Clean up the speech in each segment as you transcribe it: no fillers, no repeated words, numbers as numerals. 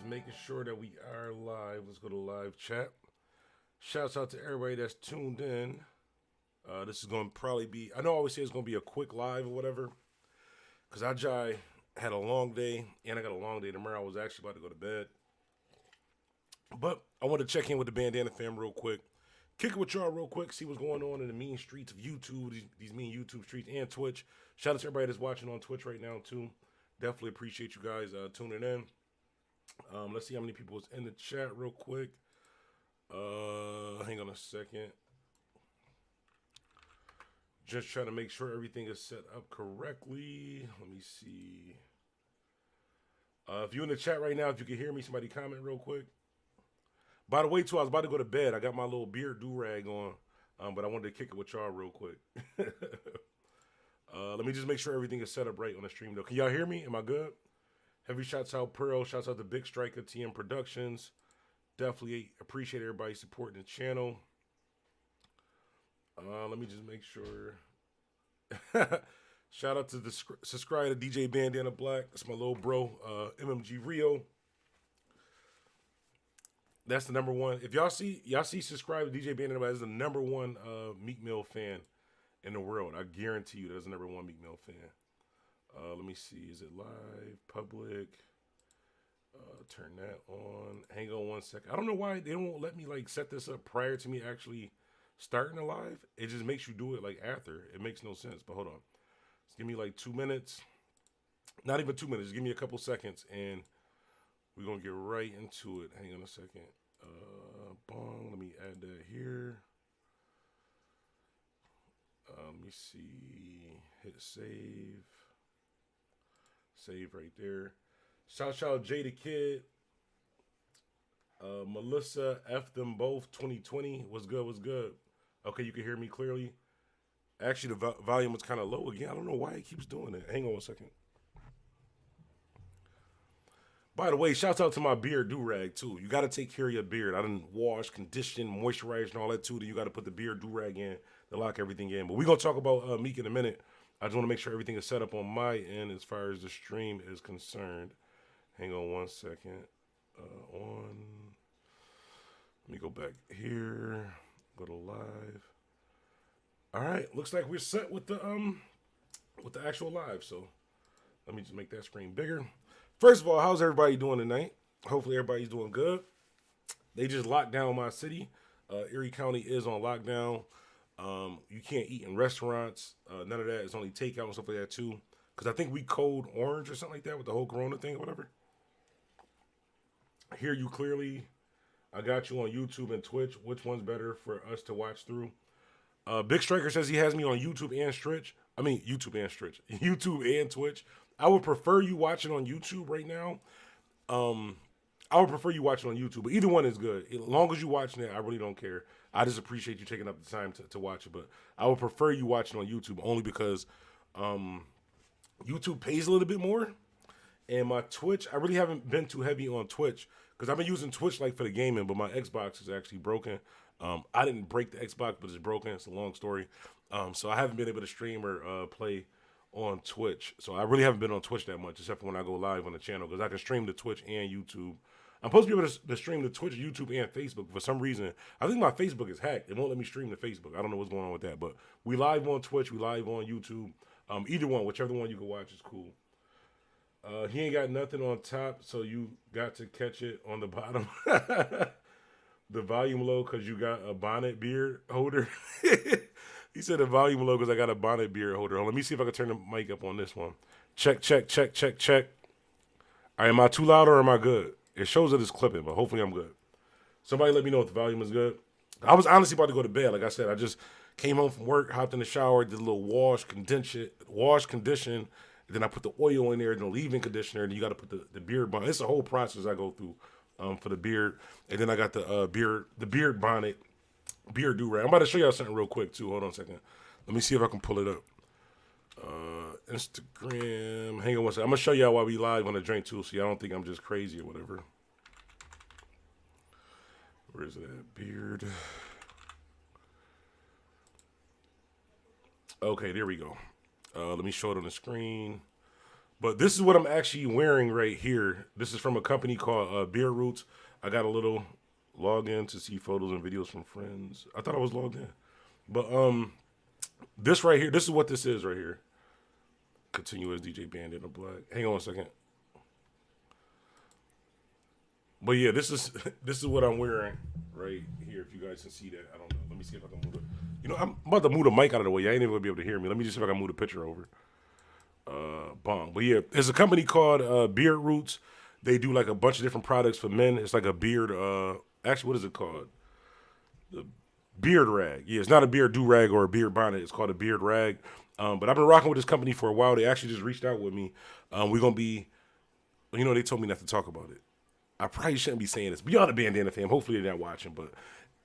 making sure that we are live. Let's go to live chat. Shouts out to everybody that's tuned in. This is going to probably be, I know I always say it's going to be a quick live or whatever, because had a long day, and I got a long day tomorrow. I was actually about to go to bed. But I want to check in with the Bandana fam real quick. Kick it with y'all real quick, see what's going on in the mean streets of YouTube, these mean YouTube streets and Twitch. Shout out to everybody that's watching on Twitch right now, too. Definitely appreciate you guys tuning in. Let's see how many people is in the chat real quick. Hang on a second. Just trying to make sure everything is set up correctly. Let me see. If you're in the chat right now, if you can hear me, somebody comment real quick. By the way, too, I was about to go to bed. I got my little beard do-rag on, but I wanted to kick it with y'all real quick. Let me just make sure everything is set up right on the stream, though. Can y'all hear me? Am I good? Heavy shouts out Pearl. Shouts out to Big Striker, TM Productions. Definitely appreciate everybody supporting the channel. Let me just make sure. Shout out to the subscribe to DJ Bandana Black. That's my little bro, MMG Rio. That's the number one. If y'all see subscribe to DJ Bandana Black. That's the number one Meek Mill fan in the world. I guarantee you, that's the number one Meek Mill fan. Let me see. Is it live? Public? Turn that on. Hang on one second. I don't know why they won't let me like set this up prior to me actually starting the live. It just makes you do it like after. It makes no sense. But hold on. Just give me like 2 minutes. Not even 2 minutes. Just give me a couple seconds and we're going to get right into it. Hang on a second. Bong. Let me add that here. Let me see. Hit save. Save right there. Shout out Jada Kid. Melissa F them both 2020. What's good? What's good? Okay, you can hear me clearly. Actually, the volume was kind of low again. I don't know why it keeps doing it. Hang on a second. By the way, shouts out to my beard do-rag, too. You got to take care of your beard. I didn't wash, condition, moisturize, and all that, too. Then you got to put the beard do-rag in to lock everything in. But we're going to talk about Meek in a minute. I just want to make sure everything is set up on my end as far as the stream is concerned. Hang on one second. Let me go back here. Go to live. All right. Looks like we're set with the actual live. So let me just make that screen bigger. First of all, how's everybody doing tonight? Hopefully everybody's doing good. They just locked down my city. Erie County is on lockdown. You can't eat in restaurants. None of that. It's only takeout and stuff like that too. Because I think we code orange or something like that with the whole Corona thing or whatever. I hear you clearly. I got you on YouTube and Twitch. Which one's better for us to watch through? Big Striker says he has me on YouTube and Stritch. I mean, YouTube and Stritch. YouTube and Twitch. I would prefer you watching on YouTube right now. I would prefer you watching on YouTube, but either one is good. As long as you're watching it, I really don't care. I just appreciate you taking up the time to watch it. But I would prefer you watching on YouTube only because YouTube pays a little bit more. And my Twitch, I really haven't been too heavy on Twitch because I've been using Twitch like for the gaming, but my Xbox is actually broken. I didn't break the Xbox, but it's broken. It's a long story. So I haven't been able to stream or play on Twitch. So I really haven't been on Twitch that much, except for when I go live on the channel, because I can stream to Twitch and YouTube. I'm supposed to be able to stream to Twitch, YouTube, and Facebook. For some reason, I think my Facebook is hacked. It won't let me stream to Facebook. I don't know what's going on with that. But we live on Twitch. We live on YouTube. Either one, whichever one you can watch is cool. He ain't got nothing on top, so you got to catch it on the bottom. The volume low because you got a bonnet beard holder. He said the volume low because I got a bonnet beard holder. Let me see if I can turn the mic up on this one. Check, check, check, check, check. All right, am I too loud or am I good? It shows that it's clipping, but hopefully I'm good. Somebody let me know if the volume is good. I was honestly about to go to bed. Like I said, I just came home from work, hopped in the shower, did a little condition, and then I put the oil in there, and the leave-in conditioner, and you got to put the beard bonnet. It's a whole process I go through for the beard. And then I got the beard bonnet, beard do-rag. I'm about to show y'all something real quick, too. Hold on a second. Let me see if I can pull it up. Instagram. Hang on one second. I'm going to show y'all why we live on the drink, too, so y'all don't think I'm just crazy or whatever. Where is that beard? Okay, there we go. Let me show it on the screen. But this is what I'm actually wearing right here. This is from a company called Beer Roots. I got a little login to see photos and videos from friends. I thought I was logged in. But this right here, this is what this is right here. Continue as DJ Bandit in Black. Hang on a second. But yeah, this is this is what I'm wearing right here. If you guys can see that, I don't know. Let me see if I can move it. You know, I'm about to move the mic out of the way. I ain't even gonna be able to hear me. Let me just see if I can move the picture over. Bomb. But yeah, there's a company called Beard Roots. They do like a bunch of different products for men. It's like a beard. Actually, what is it called? The beard rag. Yeah, it's not a beard do rag or a beard bonnet. It's called a beard rag. But I've been rocking with this company for a while. They actually just reached out with me. We're gonna be. You know, they told me not to talk about it. I probably shouldn't be saying this. Beyond the Bandana fam. Hopefully they're not watching, but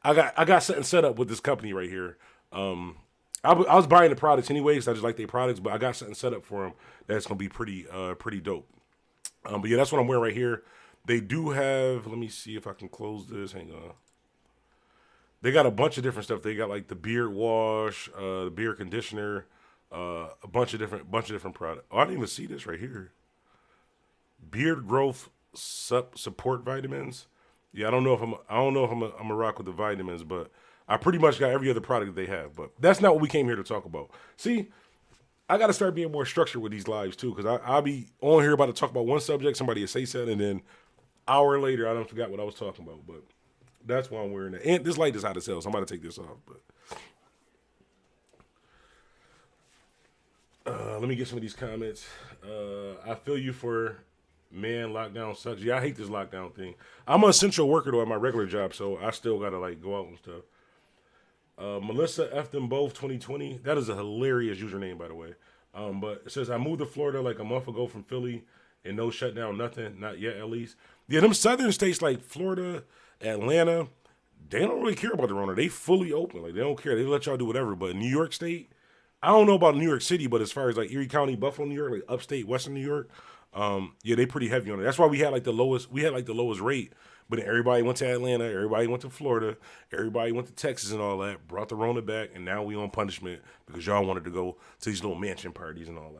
I got something set up with this company right here. I was buying the products anyway because I just like their products, but I got something set up for them that's gonna be pretty dope. But yeah, that's what I'm wearing right here. They do have. Let me see if I can close this. Hang on. They got a bunch of different stuff. They got like the beard wash, the beard conditioner, a bunch of different products. Oh, I didn't even see this right here. Beard growth support vitamins. Yeah, I don't know if I'm a rock with the vitamins, but I pretty much got every other product that they have. But that's not what we came here to talk about. See, I got to start being more structured with these lives too, because I'll be on here about to talk about one subject, somebody will say something, and then hour later I don't forgot what I was talking about. But that's why I'm wearing it. And this light is hot as hell, so I'm about to take this off. But let me get some of these comments. I feel you for man, lockdown sucks. Yeah, I hate this lockdown thing. I'm an essential worker though at my regular job, so I still gotta like go out and stuff. Melissa F them both 2020. That is a hilarious username, by the way. But it says I moved to Florida like a month ago from Philly, and no shutdown, nothing, not yet at least. Yeah, them southern states like Florida, Atlanta, they don't really care about the Rona. They fully open, like they don't care. They let y'all do whatever. But New York State, I don't know about New York City, but as far as like Erie County, Buffalo, New York, like upstate, Western New York, yeah, they pretty heavy on it. That's why we had like the lowest. We had like the lowest rate. But then everybody went to Atlanta, everybody went to Florida, everybody went to Texas and all that. Brought the Rona back, and now we on punishment because y'all wanted to go to these little mansion parties and all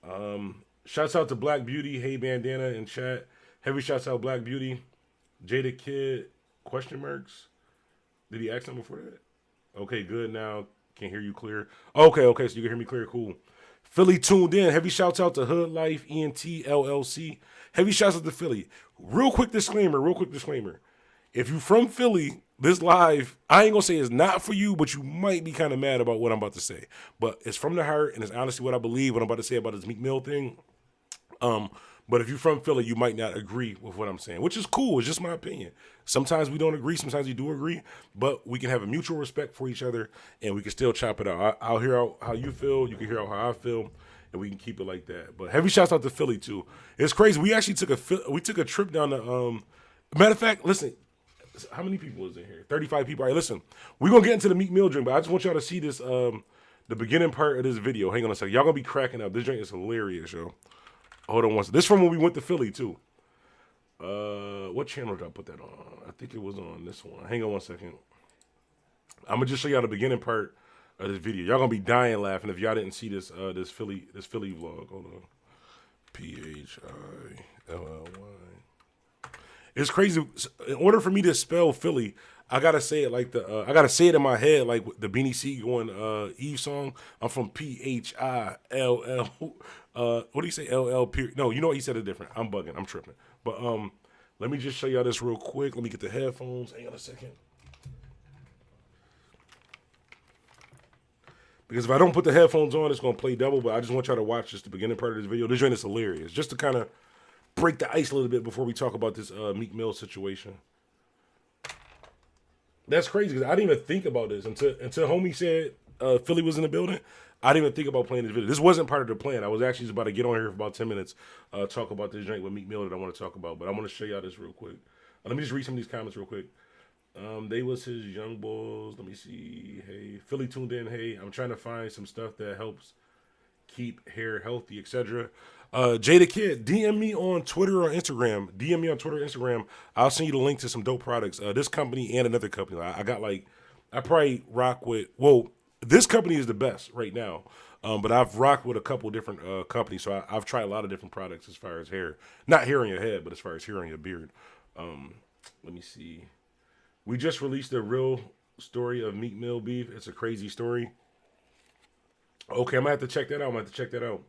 that. Shouts out to Black Beauty, Hey Bandana in chat. Heavy shouts out Black Beauty, Jada Kid, question marks. Did he ask them before that? Okay, good. Now can hear you clear. Okay, so you can hear me clear. Cool. Philly tuned in. Heavy shouts out to Hood Life ENT LLC. Heavy shouts out to Philly. Real quick disclaimer. If you from Philly, this live, I ain't gonna say it's not for you, but you might be kind of mad about what I'm about to say. But it's from the heart, and it's honestly what I believe. What I'm about to say about this Meek Mill thing. But if you're from Philly, you might not agree with what I'm saying, which is cool. It's just my opinion. Sometimes we don't agree. Sometimes we do agree. But we can have a mutual respect for each other, and we can still chop it out. I'll hear out how you feel. You can hear out how I feel, and we can keep it like that. But heavy shouts out to Philly, too. It's crazy. We actually took a trip down to matter of fact, listen, how many people was in here? 35 people. All right, listen. We're going to get into the Meek Mill drink, but I just want y'all to see this, the beginning part of this video. Hang on a second. Y'all going to be cracking up. This drink is hilarious, yo. Hold on one second. This is from when we went to Philly, too. What channel did I put that on? I think it was on this one. Hang on one second. I'm going to just show y'all the beginning part of this video. Y'all going to be dying laughing if y'all didn't see this this Philly vlog. Hold on. Philly. It's crazy. In order for me to spell Philly, I gotta say it like I gotta say it in my head like the Beanie Sigel Eve song. I'm from Phill. What do you say? LL. No, you know what? He said it different. I'm bugging. I'm tripping. But let me just show y'all this real quick. Let me get the headphones. Hang on a second. Because if I don't put the headphones on, it's gonna play double. But I just want y'all to watch just the beginning part of this video. This joint is hilarious. Just to kind of break the ice a little bit before we talk about this Meek Mill situation. That's crazy because I didn't even think about this until homie said Philly was in the building. I didn't even think about playing this video. This wasn't part of the plan. I was actually just about to get on here for about 10 minutes, talk about this drink with Meek Mill that I want to talk about. But I want to show y'all this real quick. Let me just read some of these comments real quick. They was his young boys. Let me see. Hey, Philly tuned in. Hey, I'm trying to find some stuff that helps keep hair healthy, etc. Jada Kid, DM me on Twitter or Instagram. DM me on Twitter or Instagram. I'll send you the link to some dope products. This company and another company. I got like, I probably rock with, well, this company is the best right now. But I've rocked with a couple different companies, so I've tried a lot of different products as far as hair, not hair on your head, but as far as hair on your beard. Um, Let me see. We just released a real story of Meek Mill beef. It's a crazy story. Okay, I'm gonna have to check that out. I'm gonna have to check that out.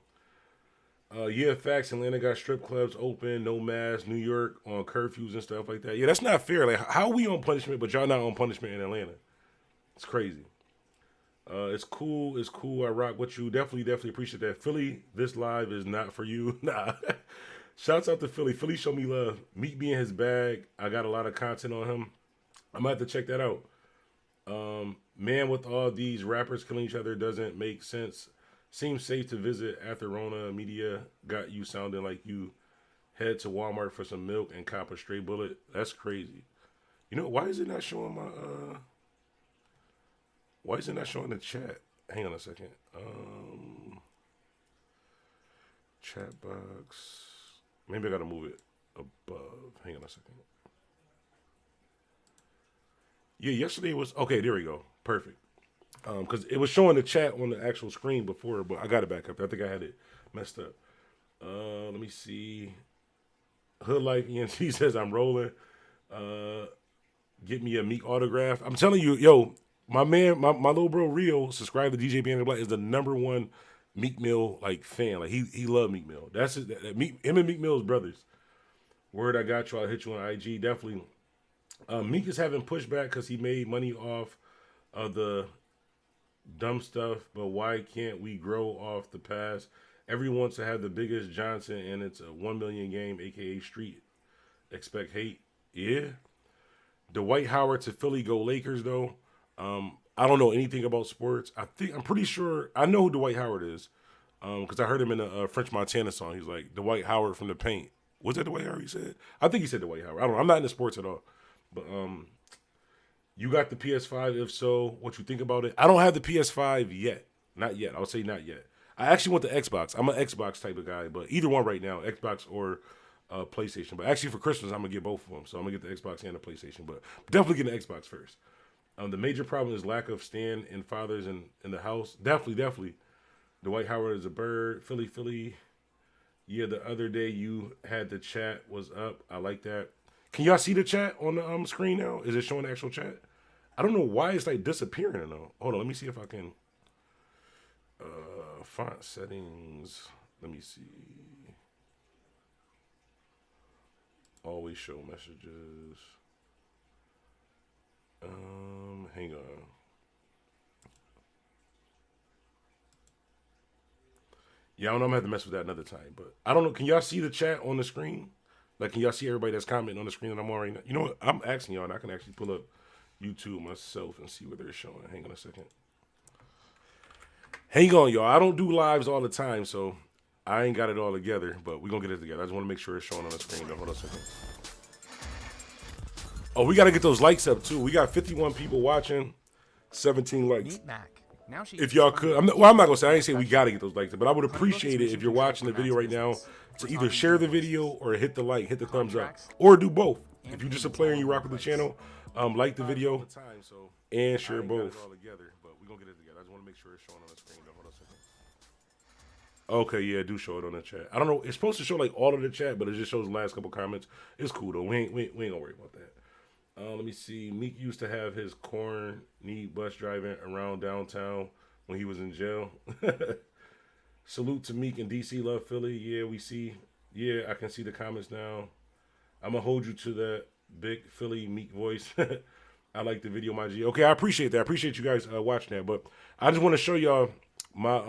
Yeah, facts. Atlanta got strip clubs open, no mask. New York on curfews and stuff like that. Yeah, that's not fair. Like, how we on punishment, but y'all not on punishment in Atlanta? It's crazy. It's cool. It's cool. I rock with you. Definitely appreciate that. Philly, this live is not for you. Nah. Shouts out to Philly. Philly show me love. Meet me in his bag. I got a lot of content on him. I'm gonna have to check that out. Man, with all these rappers killing each other doesn't make sense. Seems safe to visit after Rona media got you sounding like you head to Walmart for some milk and cop a stray bullet. That's crazy. You know, why is it not showing my why is it not showing the chat? Hang on a second. Chat box. Maybe I gotta move it above. Hang on a second. Yeah, yesterday was okay. There we go. Perfect. Because it was showing the chat on the actual screen before, but I got it back up. I think I had it messed up. Let me see. Hood Life ENT says I'm rolling. Uh, Get me a Meek autograph. I'm telling you, yo, my man, my little bro Rio, subscribed to DJ Band Black, is the #1 Meek Mill like fan. Like he loved Meek Mill. That's his, him and Meek Mill's brothers. Word, I got you. I'll hit you on IG. Definitely. Meek is having pushback because he made money off of the dumb stuff, but why can't we grow off the past? Everyone wants to have the biggest Johnson, and it's a 1 million game, aka street. Expect hate. Yeah. Dwight Howard to Philly go Lakers though. I don't know anything about sports. I'm pretty sure I know who Dwight Howard is. Because I heard him in a French Montana song. He's like Dwight Howard from the Paint. Was that Dwight Howard he said? I think he said Dwight Howard. I don't know. I'm not into sports at all. But you got the PS5? If so, what you think about it? I don't have the PS5 yet. Not yet. I would say not yet. I actually want the Xbox. I'm an Xbox type of guy, but either one right now, Xbox or PlayStation. But actually for Christmas, I'm gonna get both of them. So I'm gonna get the Xbox and the PlayStation. But definitely get the Xbox first. The major problem is lack of stand and fathers in the house. Definitely. Dwight Howard is a bird. Philly. Yeah, the other day you had the chat was up. I like that. Can y'all see the chat on the screen now? Is it showing the actual chat? I don't know why it's like disappearing though. Hold on, let me see if I can. Font settings. Let me see. Always show messages. Hang on. Yeah, I don't know. I'm gonna have to mess with that another time. But I don't know. Can y'all see the chat on the screen? Like, can y'all see everybody that's commenting on the screen that I'm on right now? You know what? I'm asking y'all, and I can actually pull up YouTube myself and see what they're showing. Hang on a second. Hang on, y'all. I don't do lives all the time, so I ain't got it all together. But we're gonna get it together. I just want to make sure it's showing on the screen. Though. Hold on a second. Oh, we gotta get those likes up too. We got 51 people watching, 17 likes. If y'all could, I'm not gonna say I ain't say we gotta get those likes, but I would appreciate it if you're watching the video right now to either share the video or hit the like, hit the thumbs up, or do both. If you're just a player and you rock with the channel, like the video and share both. Okay, yeah, do show it on the chat. I don't know. It's supposed to show like all of the chat, but it just shows the last couple comments. It's cool though. We ain't gonna worry about that. Let me see. Meek used to have his corn knee bus driving around downtown when he was in jail. Salute to Meek and DC love Philly. Yeah, we see. Yeah, I can see the comments now. I'm gonna hold you to that big Philly Meek voice. I like the video, my G. Okay, I appreciate that. I appreciate you guys watching that. But I just want to show y'all my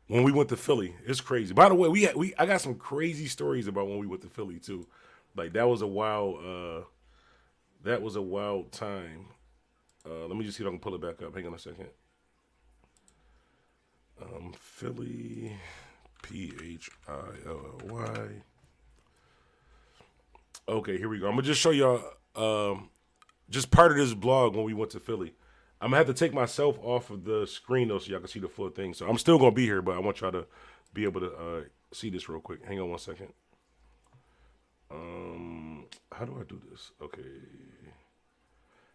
when we went to Philly. It's crazy. By the way, I got some crazy stories about when we went to Philly too. Like that was a wild time. Let me just see if I can pull it back up. Hang on a second. Philly, Philly. Okay, here we go. I'm gonna just show y'all just part of this vlog when we went to Philly. I'm gonna have to take myself off of the screen though, so y'all can see the full thing. So I'm still gonna be here, but I want y'all to be able to see this real quick. Hang on one second. How do I do this? Okay.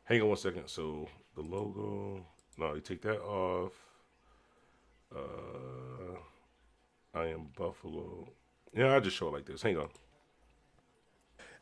Hang on one second. So the logo. No, you take that off. I am Buffalo. Yeah, I'll just show it like this. Hang on.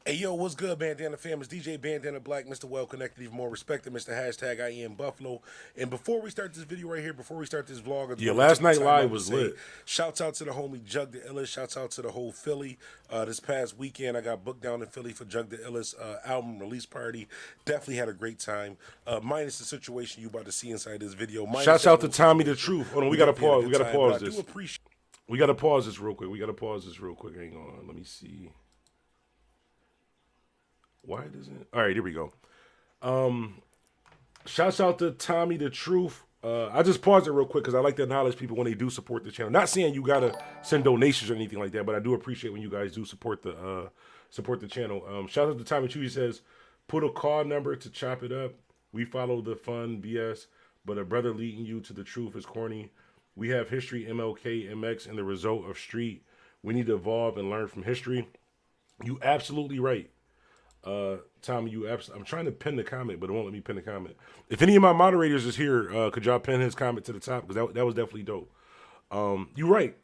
Hey, yo, what's good, Bandana fam? It's DJ Bandana Black, Mr. Well Connected, even more respected, Mr. Hashtag I am Buffalo. And before we start this video right here, before we start this vlog, yeah, last night live was lit. Shouts out to the homie Jug the Illest. Shouts out to the whole Philly. This past weekend, I got booked down in Philly for Jug the Illest album release party. Definitely had a great time. Minus the situation you about to see inside this video. Shouts out to Tommy the Truth. Hold on, we gotta pause. We gotta pause this. We gotta pause this real quick. Hang on. Let me see. Why doesn't? All right, here we go. Shouts out to Tommy the Truth. I just paused it real quick because I like to acknowledge people when they do support the channel. Not saying you gotta send donations or anything like that, but I do appreciate when you guys do support the channel. Shout out to Tommy Chu. He says, "Put a call number to chop it up. We follow the fun BS, but a brother leading you to the truth is corny. We have history, MLK, MX, and the result of street. We need to evolve and learn from history." You absolutely right. Tommy, I'm trying to pin the comment, but it won't let me pin the comment. If any of my moderators is here, could y'all pin his comment to the top? Because that was definitely dope. You're right.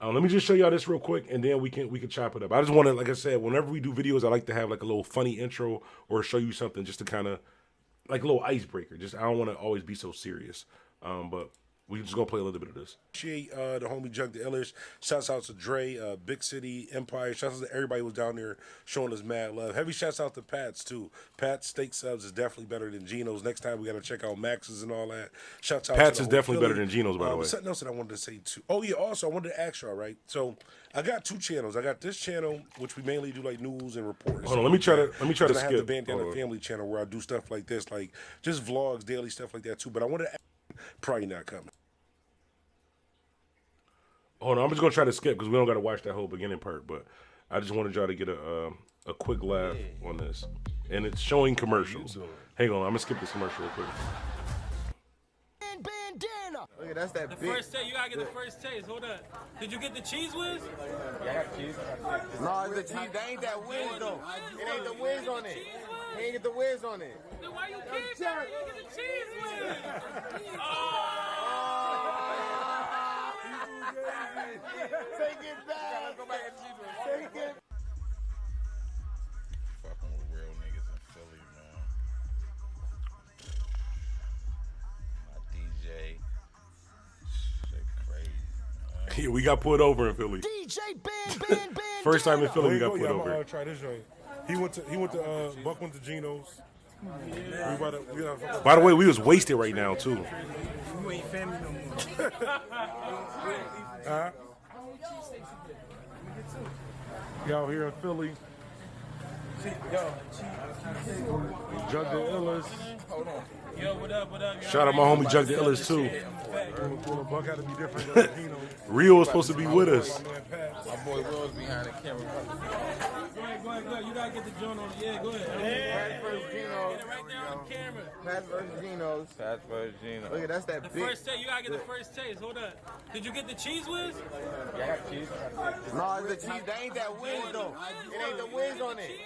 Let me just show y'all this real quick, and then we can chop it up. I just want to, like I said, whenever we do videos, I like to have like a little funny intro or show you something just to kind of, like a little icebreaker. Just, I don't want to always be so serious. But we just gonna play a little bit of this. Appreciate the homie Jug the Illest. Shouts out to Dre, Big City Empire. Shouts out to everybody who was down there showing us mad love. Heavy shouts out to Pat's too. Pat's steak subs is definitely better than Geno's. Next time we gotta check out Max's and all that. Shouts out. Pat's is definitely better than Geno's, by the way. Something else that I wanted to say too. Oh yeah, also I wanted to ask y'all, right? So I got two channels. I got this channel which we mainly do like news and reports. Hold on, let me try to skip. I have the Bandana Family channel where I do stuff like this, like just vlogs, daily stuff like that too. But I wanted to probably not coming. Hold on, I'm just gonna try to skip because we don't gotta watch that whole beginning part. But I just wanted y'all to get a quick laugh on this, and it's showing commercials. Hang on, I'm gonna skip this commercial real quick. Bandana. Look at that's that the big. First taste, you gotta get the first taste. Hold up. Did you get the cheese whiz? Yeah, I got cheese. No, it's the cheese. That ain't that whiz though. It ain't the whiz on it. He ain't get the whiz on it. Then why you can't get the cheese whiz? Take it back. Let's go back and cheese whiz. Take it. Fucking with real niggas in Philly, man. My DJ. Shit crazy. Yeah, we got put over in Philly. DJ Band. First time in Philly, we got put over. I'm gonna try this joint. He went to Buck went to Geno's. By the way, we was wasted right now too. You ain't family no more. Y'all here in Philly. Jug the Illest. Hold on. Yo, what up? Shout out my homie Jug the Illest too. Buck had to be different than Geno's. Rio was supposed to be with us. My boy Will's behind the camera. Go ahead. You gotta get the joint on. Yeah, go ahead. Pat versus Geno's. Get it right there on camera. Pat versus Geno's. Look at that's that big. First taste, you gotta get the first taste. Hold up. Did you get the cheese whiz? Yeah, I got cheese. No, it's the cheese. That ain't that whiz though. It ain't the whiz on it.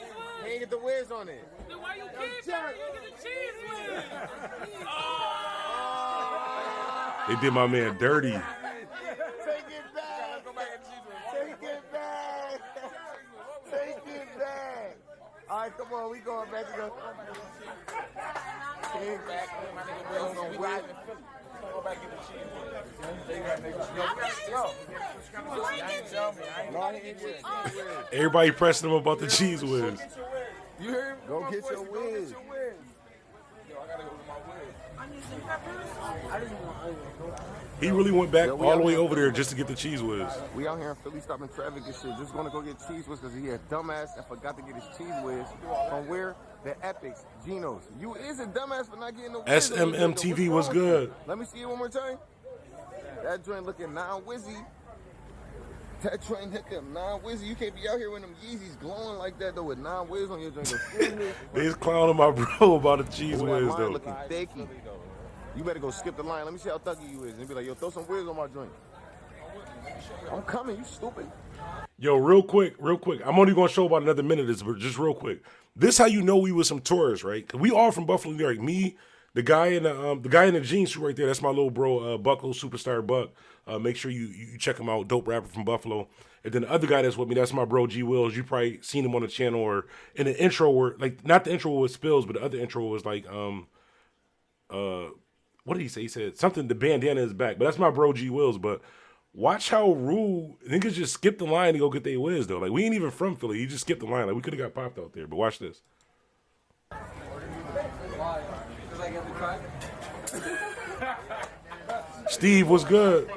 He ain't get the whiz on it. Then why you can't get the cheese whiz? They did my man dirty. Take it back. Let's go back and cheese whiz. Take it back. Take it back. All right, come on. We going back to go. Take it back. My nigga Will's on whiz. Go back and get the cheese whiz. Everybody pressing him about the cheese whiz. You hear him? Go get your whiz. Yo, I gotta go with my whiz. He really went back all the way over there just to get the cheese whiz. We out here in Philly stopping traffic and shit. Just gonna go get cheese whiz because he a dumbass and forgot to get his cheese whiz from where? The Epics, Geno's. You is a dumbass for not getting the whiz. SMMTV was good. Let me see it one more time. That joint looking non-whizzy. That joint looking non-whizzy. You can't be out here with them Yeezys glowing like that though with non-whiz on your joint. They just clowning my bro about the cheese whiz though. Looking thicky. You better go skip the line. Let me see how thuggy you is. And be like, yo, throw some whiz on my joint. I'm coming, you stupid. Yo, real quick. I'm only gonna show about another minute of this, but just real quick. This how you know we was some tourists, right? Cause we all from Buffalo, New York. Me, The guy in the jeans suit right there, that's my little bro, Buckle Superstar Buck. Make sure you check him out, dope rapper from Buffalo. And then the other guy that's with me, that's my bro G Wills. You probably seen him on the channel or in the intro where like not the intro with Spills, but the other intro was like what did he say? He said something. The bandana is back, but that's my bro G Wills. But watch how rude niggas just skipped the line to go get their whiz though. Like we ain't even from Philly. He just skipped the line. Like we could have got popped out there. But watch this. Steve, what's good?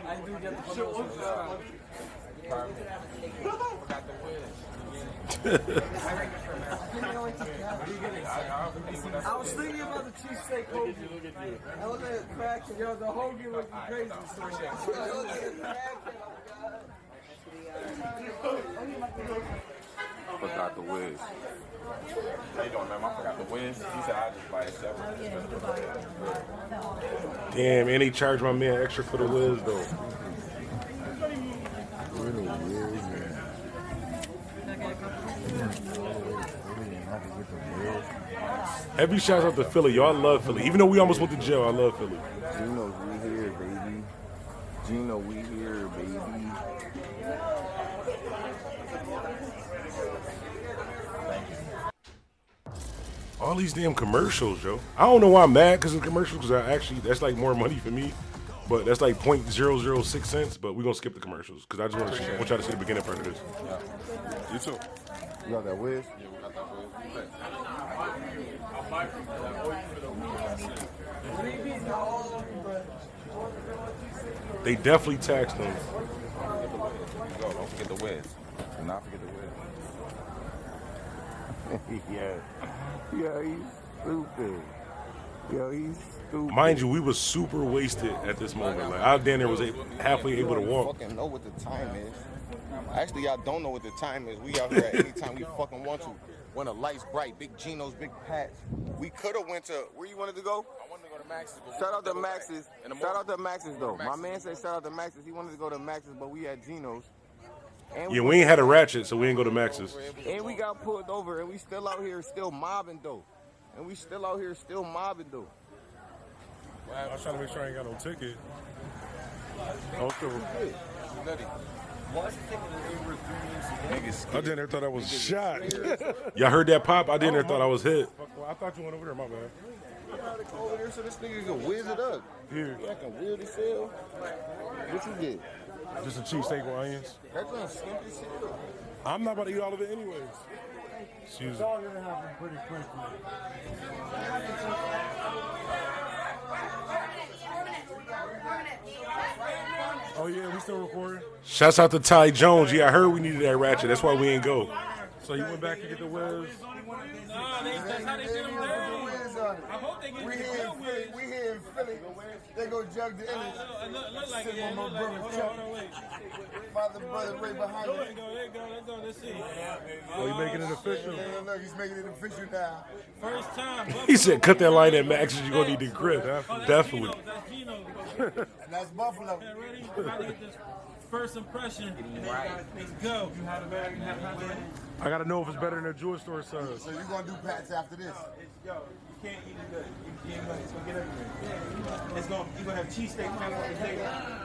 I was thinking about the cheesesteak hoagie. I was at cracking. Yo, the hoagie was crazy. Forgot the whiz. How you doing, man? I forgot the whiz. He said I just buy it separate. Damn, and he charged my man extra for the whiz though. Heavy shouts out to Philly. Y'all love Philly. Even though we almost went to jail, I love Philly. Gino's we here, baby. Gino, we here, baby. All these damn commercials, yo. I don't know why I'm mad because of the commercials, because that's like more money for me. But that's like 0.006 cents. But we're going to skip the commercials because I just want y'all to see the beginning part of this. Yeah. You too. You got that whiz? Yeah, we got that whiz. They definitely taxed them. Go, don't forget the whiz. Do not forget the whiz. Yeah, he's stupid. Yo, he's stupid. Mind you, we was super wasted at this moment. Like, our Dan there was halfway able to walk. Fucking know what the time is. Actually, y'all don't know what the time is. We out here at any time we fucking want to. When the lights bright, big Geno's, big Pats. We could have went to where you wanted to go. I wanted to go to Max's. Shout out to Max's. Shout out to Max's though. My man said shout out to Max's. He wanted to go to Max's, but we had Geno's. And Yeah, we ain't had a ratchet, so we ain't go to Max's. And we got pulled over, and we still out here still mobbing though. I was trying to make sure I ain't got no ticket. I didn't thought I was shot. Y'all heard that pop? I didn't thought I was hit. I thought you went over there, my bad. over there so this nigga can whiz it up. Here. You acting weird as hell. What you get? Just a cheesesteak with onions. That's gonna skimp as hell. I'm not about to eat all of it anyways. Excuse It's me. all gonna happen pretty quickly. Oh yeah, we still recording? Shouts out to Ty Jones. Yeah, I heard we needed that ratchet. That's why we ain't go. So you went back to get the whiz? That's how they get them down. I hope they get We the here real in Philly. whiz. We here in Philly. They go jug the image. Look like it. Sit on my Look like it. brother Hold Chuck. on, wait. Father, brother, right behind There you. you go, there you go. Let's go. Let's see. Oh, you making it official? Look, he's making it official now. First time. He said, cut that line at Max's. You're going to need the grip. Definitely. That's Gino. And that's Buffalo. Yeah, ready? We're about to get this first impression. Let's go. You have I gotta know if it's better than a jewelry store size. So you're gonna do Pats after this. Yo, you can't eat it good. It's gonna get everywhere. You're gonna have cheesesteak coming on the day. You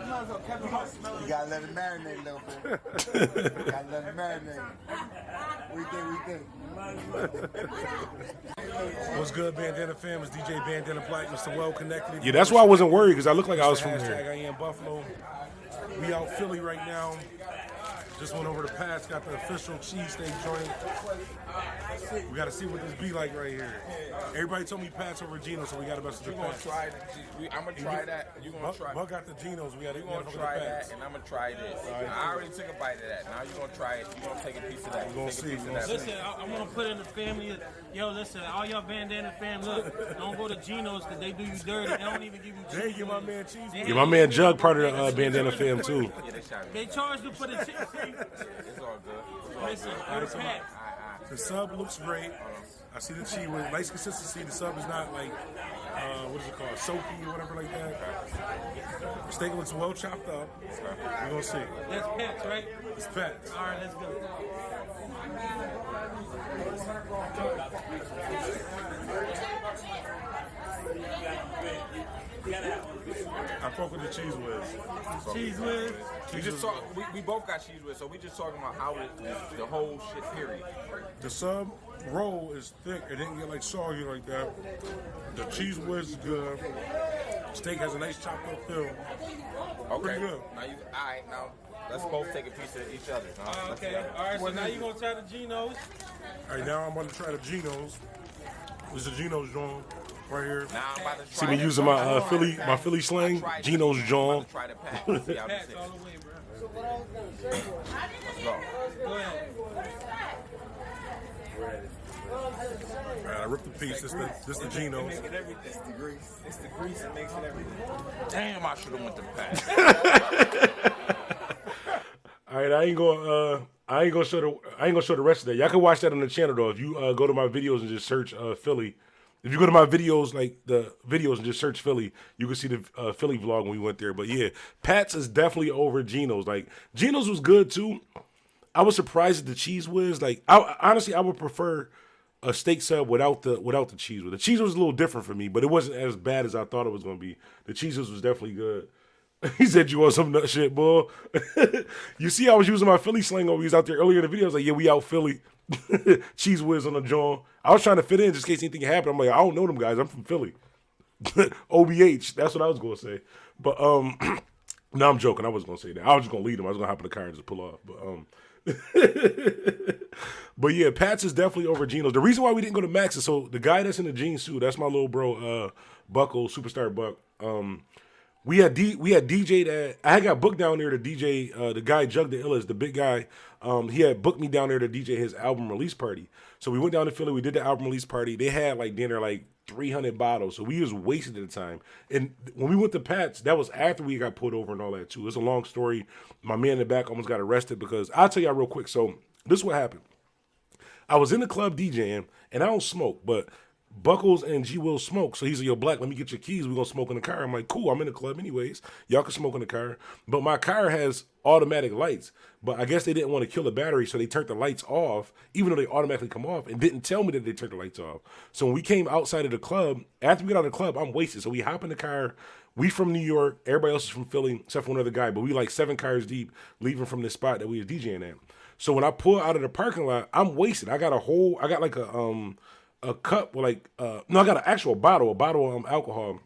might as well keep it smell You gotta let it marinate a little bit. You gotta let it marinate. We think. What's good, Bandana fam? It's DJ Bandana Black, Mr. Well Connected. Yeah, that's why I wasn't worried, because I looked like I was from Hashtag here. I am Buffalo. We out Philly right now. Just went over to Pat's, got the official cheesesteak joint. We got to see what this be like right here. Everybody told me Pat's over Gino, so we got to mess with the You're gonna Pat's. try it. I'm gonna try that. You're gonna try. Buck got the Geno's. We got to You're gonna try that, and I'm gonna try this. I already took a bite of that. Now you're gonna try it. You're gonna take a piece of that. We're gonna Take a see, piece of we're gonna that. Listen, I want to put in the family. Yo, listen, all y'all bandana fam, look, don't go to Geno's because they do you dirty. They don't even give you cheese. They give my man cheese. Yeah, my man Jug part of the Bandana fam, too. Yeah, they shot me. They charge you for the cheese. It's all good. Listen, go to Pat. The sub looks great. I see the cheese with nice consistency. The sub is not like, what is it called, soaky or whatever like that. Steak looks well chopped up. We're going to see. That's Pat's, right? It's Pat's. All right, let's go. fuck with the cheese whiz. Cheese whiz. We both got cheese whiz, so we just talking about how the whole shit period. The sub roll is thick. It didn't get like soggy like that. The cheese whiz is good. Steak has a nice chopped up feel. Okay. Pretty good. Alright, now let's both take a piece of each other. Okay. All right. So now you gonna try the Geno's. All right, now I'm about to try the Geno's. This is the Geno's joint right here. Now I'm about to try See me using my Philly slang, Geno's John. Try the pack. See how this Pass is. all the way, bro. Let's go. Go ahead. All right, I ripped the piece. This the Geno's. It's the grease. It's the grease that makes it everything. Damn, I should have went to pack. All right, I ain't gonna show the rest of that. Y'all can watch that on the channel though. If you go to my videos and just search Philly. If you go to my videos, like the videos, and just search Philly, you can see the Philly vlog when we went there. But yeah, Pat's is definitely over Geno's. Like Geno's was good too. I was surprised at the cheese whiz. Like honestly, I would prefer a steak sub without the cheese whiz. The cheese was a little different for me, but it wasn't as bad as I thought it was gonna be. The cheese whiz was definitely good. He said, "You want some nut shit, boy?" You see, I was using my Philly slang over. He was out there earlier in the video. I was like, "Yeah, we out Philly." Cheese whiz on the jaw. I was trying to fit in just in case anything happened. I'm like, I don't know them guys. I'm from Philly. OBH. That's what I was gonna say. But no, I'm joking. I wasn't gonna say that. I was just gonna lead them. I was gonna hop in the car and just pull off. But yeah, Pat's is definitely over Geno's. The reason why we didn't go to Max's, so the guy that's in the jean suit, that's my little bro, Buckle, Superstar Buck. We had DJ that I had got booked down there to DJ the guy Jug the Illest, the big guy. He had booked me down there to DJ his album release party. So we went down to Philly. We did the album release party. They had like dinner like 300 bottles. So we was wasted at the time. And when we went to Pat's, that was after we got pulled over and all that too. It's a long story. My man in the back almost got arrested because I'll tell y'all real quick. So this is what happened. I was in the club DJing and I don't smoke, but Buckles and G Will smoke. So he's like, "Yo, Black, let me get your keys. We're going to smoke in the car." I'm like, "Cool, I'm in the club anyways. Y'all can smoke in the car." But my car has automatic lights. But I guess they didn't want to kill the battery, so they turned the lights off, even though they automatically come off, and didn't tell me that they turned the lights off. So when we came outside of the club, after we got out of the club, I'm wasted. So we hop in the car. We from New York. Everybody else is from Philly, except for one other guy. But we like 7 cars deep, leaving from this spot that we was DJing at. So when I pull out of the parking lot, I'm wasted. I got like a cup with like no, I got an actual bottle of alcohol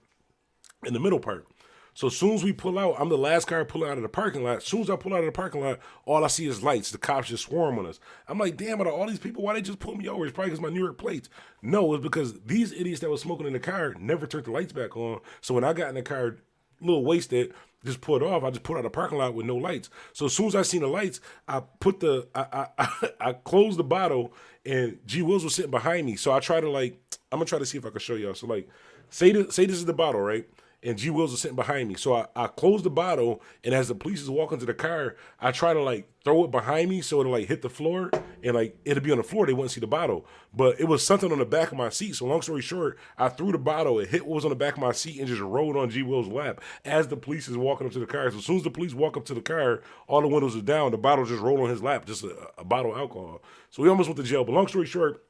in the middle part. So as soon as we pull out, I'm the last car pulling out of the parking lot. As soon as I pull out of the parking lot, all I see is lights. The cops just swarm on us. I'm like, damn, out of all these people, why they just pull me over? It's probably because my New York plates. No, it's because these idiots that was smoking in the car never turned the lights back on. So when I got in the car, a little wasted, just pulled off. I just pulled out of the parking lot with no lights. So as soon as I seen the lights, I put I closed the bottle, and G Wills was sitting behind me. So I try to I'm gonna try to see if I can show y'all. So like, say this is the bottle, right? And G Wills was sitting behind me. So I closed the bottle, and as the police is walking to the car, I try to like throw it behind me so it'll like hit the floor, and like it'll be on the floor. They wouldn't see the bottle, but it was something on the back of my seat. So long story short, I threw the bottle. It hit what was on the back of my seat and just rolled on G Will's lap as the police is walking up to the car. So as soon as the police walk up to the car, all the windows are down. The bottle just rolled on his lap, just a bottle of alcohol. So we almost went to jail. But long story short,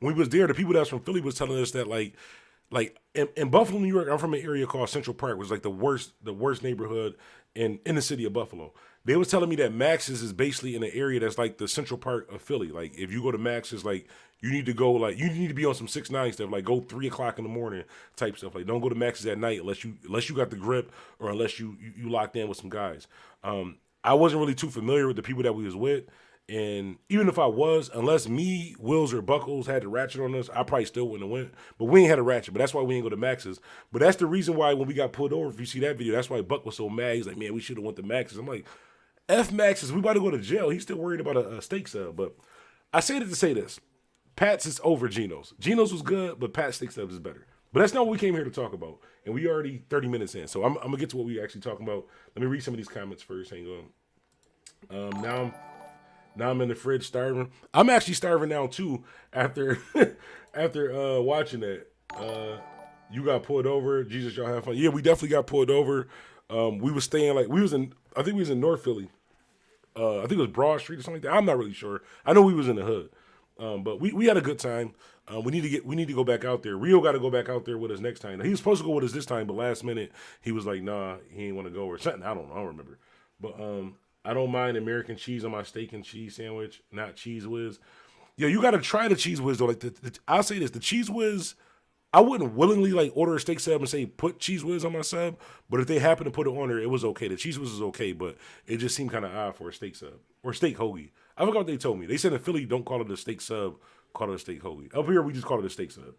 when we was there, the people that was from Philly was telling us that like in Buffalo, New York, I'm from an area called Central Park, which is like the worst neighborhood in the city of Buffalo. They was telling me that Max's is basically in an area that's like the Central Park of Philly. Like if you go to Max's, like you need to go, like you need to be on some 6ix9ine stuff, like go 3 o'clock in the morning type stuff. Like don't go to Max's at night unless you got the grip or unless you locked in with some guys. I wasn't really too familiar with the people that we was with. And even if I was, unless me, Wills, or Buckles had the ratchet on us, I probably still wouldn't have went. But we ain't had a ratchet, but that's why we ain't go to Max's. But that's the reason why when we got pulled over, if you see that video, that's why Buck was so mad. He's like, "Man, we should have went to Max's." I'm like, F Max's, we about to go to jail. He's still worried about a steak sub. But I say that to say this. Pat's is over Geno's. Geno's was good, but Pat's steak sub is better. But that's not what we came here to talk about. And we already 30 minutes in. So I'm going to get to what we actually talking about. Let me read some of these comments first. Hang on. Now I'm in the fridge starving. I'm actually starving now too after watching that. You got pulled over. Jesus, y'all have fun. Yeah, we definitely got pulled over. We was staying I think we was in North Philly. I think it was Broad Street or something like that. I'm not really sure. I know we was in the hood. But we had a good time. We need to go back out there. Rio got to go back out there with us next time. Now, he was supposed to go with us this time, but last minute he was like, nah, he ain't want to go or something. I don't know. I don't remember. But I don't mind American cheese on my steak and cheese sandwich, not Cheese Whiz. Yeah, you got to try the Cheese Whiz though. Like I'll say this, the Cheese Whiz. I wouldn't willingly like order a steak sub and say put Cheese Whiz on my sub, but if they happen to put it on there, it was okay. The Cheese Whiz is okay, but it just seemed kind of odd for a steak sub or steak hoagie. I forgot what they told me. They said in Philly, don't call it a steak sub, call it a steak hoagie. Up here, we just call it a steak sub.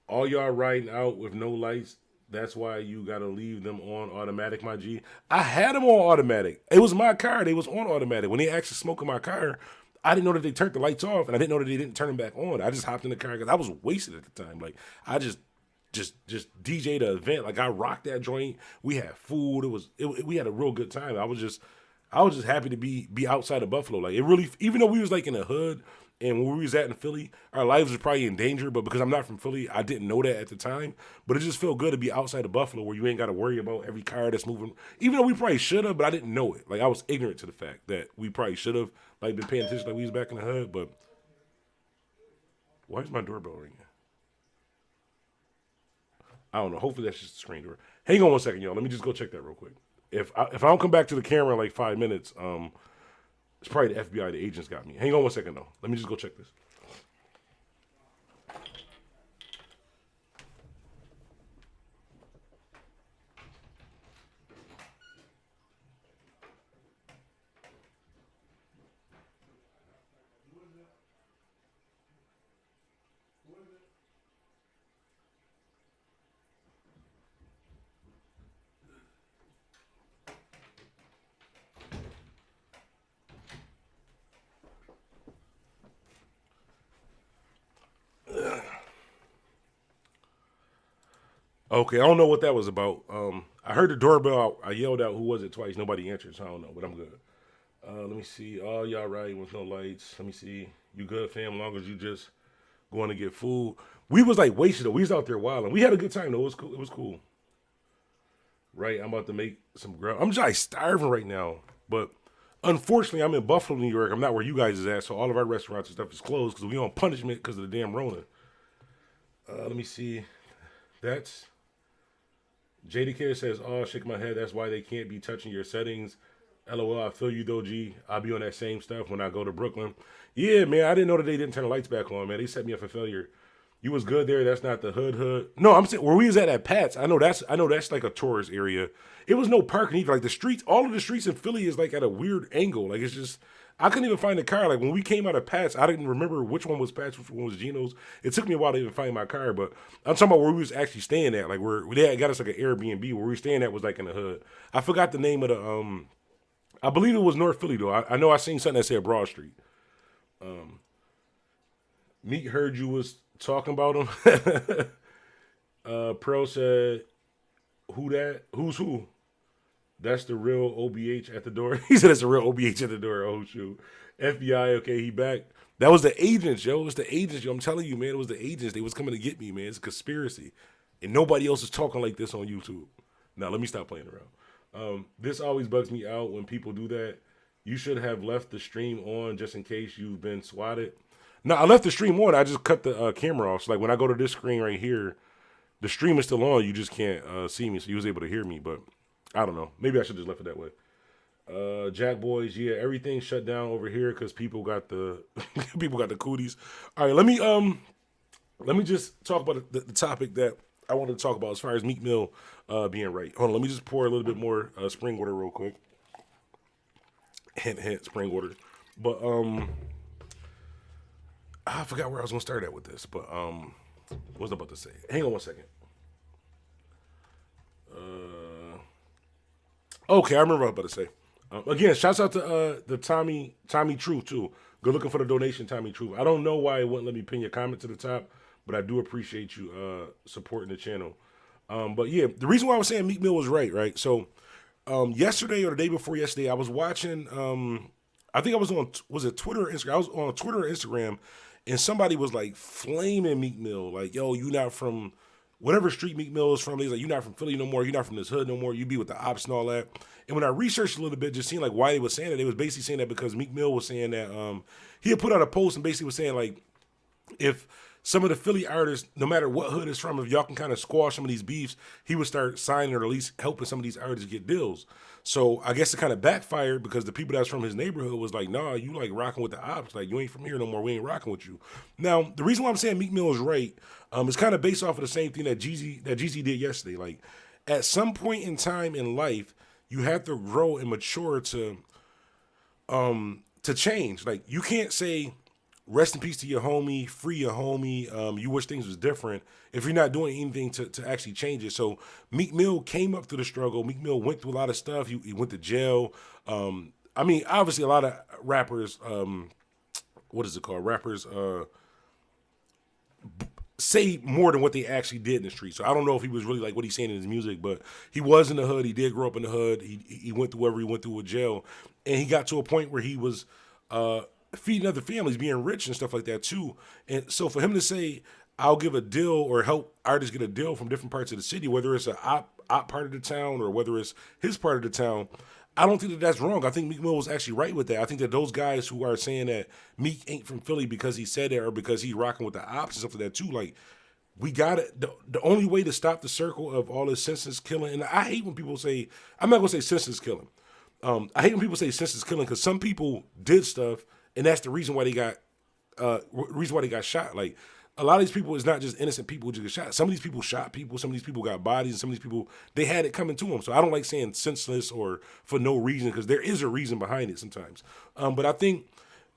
All y'all riding out with no lights. That's why you gotta leave them on automatic, my G. I had them on automatic. It was my car. They was on automatic. When they actually smoked in my car, I didn't know that they turned the lights off, and I didn't know that they didn't turn them back on. I just hopped in the car because I was wasted at the time. Like I just DJ'd the event. Like I rocked that joint. We had food. We had a real good time. I was just happy to be outside of Buffalo. Like it really, even though we was like in the hood and when we was at in Philly, our lives was probably in danger. But because I'm not from Philly, I didn't know that at the time. But it just felt good to be outside of Buffalo where you ain't got to worry about every car that's moving. Even though we probably should have, but I didn't know it. Like I was ignorant to the fact that we probably should have like been paying attention like we was back in the hood. But why is my doorbell ringing? I don't know. Hopefully that's just the screen door. Hang on one second, y'all. Let me just go check that real quick. If I don't come back to the camera in like 5 minutes, it's probably the FBI. The agents got me. Hang on one second though. Let me just go check this. Okay, I don't know what that was about. I heard the doorbell. I yelled out, "Who was it?" twice. Nobody answered, so I don't know, but I'm good. Let me see. All y'all right with no lights. Let me see. You good, fam? Long as you just going to get food. We was like wasted though. We was out there wilding. We had a good time though. It was cool. It was cool. Right, I'm about to make some grub. I'm just like starving right now, but unfortunately, I'm in Buffalo, New York. I'm not where you guys is at, so all of our restaurants and stuff is closed because we on punishment because of the damn Rona. Let me see. That's JD Kid says, "Oh, shake my head. That's why they can't be touching your settings." LOL. I feel you though, G. I'll be on that same stuff when I go to Brooklyn. Yeah, man. I didn't know that they didn't turn the lights back on, man. They set me up for failure. You was good there. That's not the hood. No, I'm saying where we was at Pat's. I know that's like a tourist area. It was no parking either. Like the streets, all of the streets in Philly is like at a weird angle. Like it's just I couldn't even find the car. Like when we came out of Pat's, I didn't remember which one was Pat's, which one was Gino's. It took me a while to even find my car, but I'm talking about where we was actually staying at. Like where they got us like an Airbnb. Where we were staying at was like in the hood. I forgot the name of the I believe it was North Philly though. I know I seen something that said Broad Street. Meek heard you was talking about him. Pro said, "Who that? Who's who?" That's the real OBH at the door. He said it's a real OBH at the door. Oh shoot. FBI, okay, he back. That was the agents, yo. It was the agents, yo. I'm telling you, man, it was the agents. They was coming to get me, man. It's a conspiracy. And nobody else is talking like this on YouTube. Now let me stop playing around. This always bugs me out when people do that. You should have left the stream on just in case you've been swatted. No, I left the stream on. I just cut the camera off. So like when I go to this screen right here, the stream is still on. You just can't see me. So you was able to hear me, but I don't know. Maybe I should just left it that way. Jack Boys, yeah, everything shut down over here because people got the cooties. All right, let me just talk about the topic that I wanted to talk about as far as Meek Mill being right. Hold on, let me just pour a little bit more spring water real quick. Hint, spring water. But I forgot where I was gonna start at with this. But what was I about to say? Hang on one second. Okay, I remember what I was about to say. Again, shouts out to the Tommy Truth too. Good looking for the donation, Tommy Truth. I don't know why it wouldn't let me pin your comment to the top, but I do appreciate you supporting the channel. But yeah, the reason why I was saying Meek Mill was right? So yesterday or the day before yesterday, I was watching. I think I was on Twitter or Instagram. I was on Twitter or Instagram, and somebody was like flaming Meek Mill, like, "Yo, you not from whatever street Meek Mill is from, he's like, you're not from Philly no more. You're not from this hood no more. You be with the ops and all that. And when I researched a little bit, just seeing like why they were saying that, they was basically saying that because Meek Mill was saying that he had put out a post and basically was saying like, if some of the Philly artists, no matter what hood it's from, if y'all can kind of squash some of these beefs, he would start signing or at least helping some of these artists get deals. So I guess it kind of backfired because the people that's from his neighborhood was like, nah, you like rocking with the ops. Like, you ain't from here no more. We ain't rocking with you. Now, the reason why I'm saying Meek Mill is right is kind of based off of the same thing that Jeezy did yesterday. Like, at some point in time in life, you have to grow and mature to change. Like, you can't say, rest in peace to your homie, free your homie, you wish things was different, if you're not doing anything to actually change it. So Meek Mill came up through the struggle. Meek Mill went through a lot of stuff. He went to jail. I mean, obviously a lot of rappers, what is it called? Rappers say more than what they actually did in the street. So I don't know if he was really like what he's saying in his music, but he was in the hood. He did grow up in the hood. He went through whatever he went through with jail. And he got to a point where he was feeding other families, being rich and stuff like that too. And so for him to say, I'll give a deal or help artists get a deal from different parts of the city, whether it's a op part of the town or whether it's his part of the town, I don't think that that's wrong. I think Meek Mill was actually right with that. I think that those guys who are saying that Meek ain't from Philly because he said that or because he's rocking with the ops and stuff like that too, like, we got it. The only way to stop the circle of all this senseless killing, and I hate when people say, I'm not going to say senseless killing. I hate when people say senseless killing because some people did stuff and that's the reason why they got shot. Like, a lot of these people is not just innocent people who just get shot. Some of these people shot people. Some of these people got bodies. And some of these people, they had it coming to them. So I don't like saying senseless or for no reason because there is a reason behind it sometimes. But I think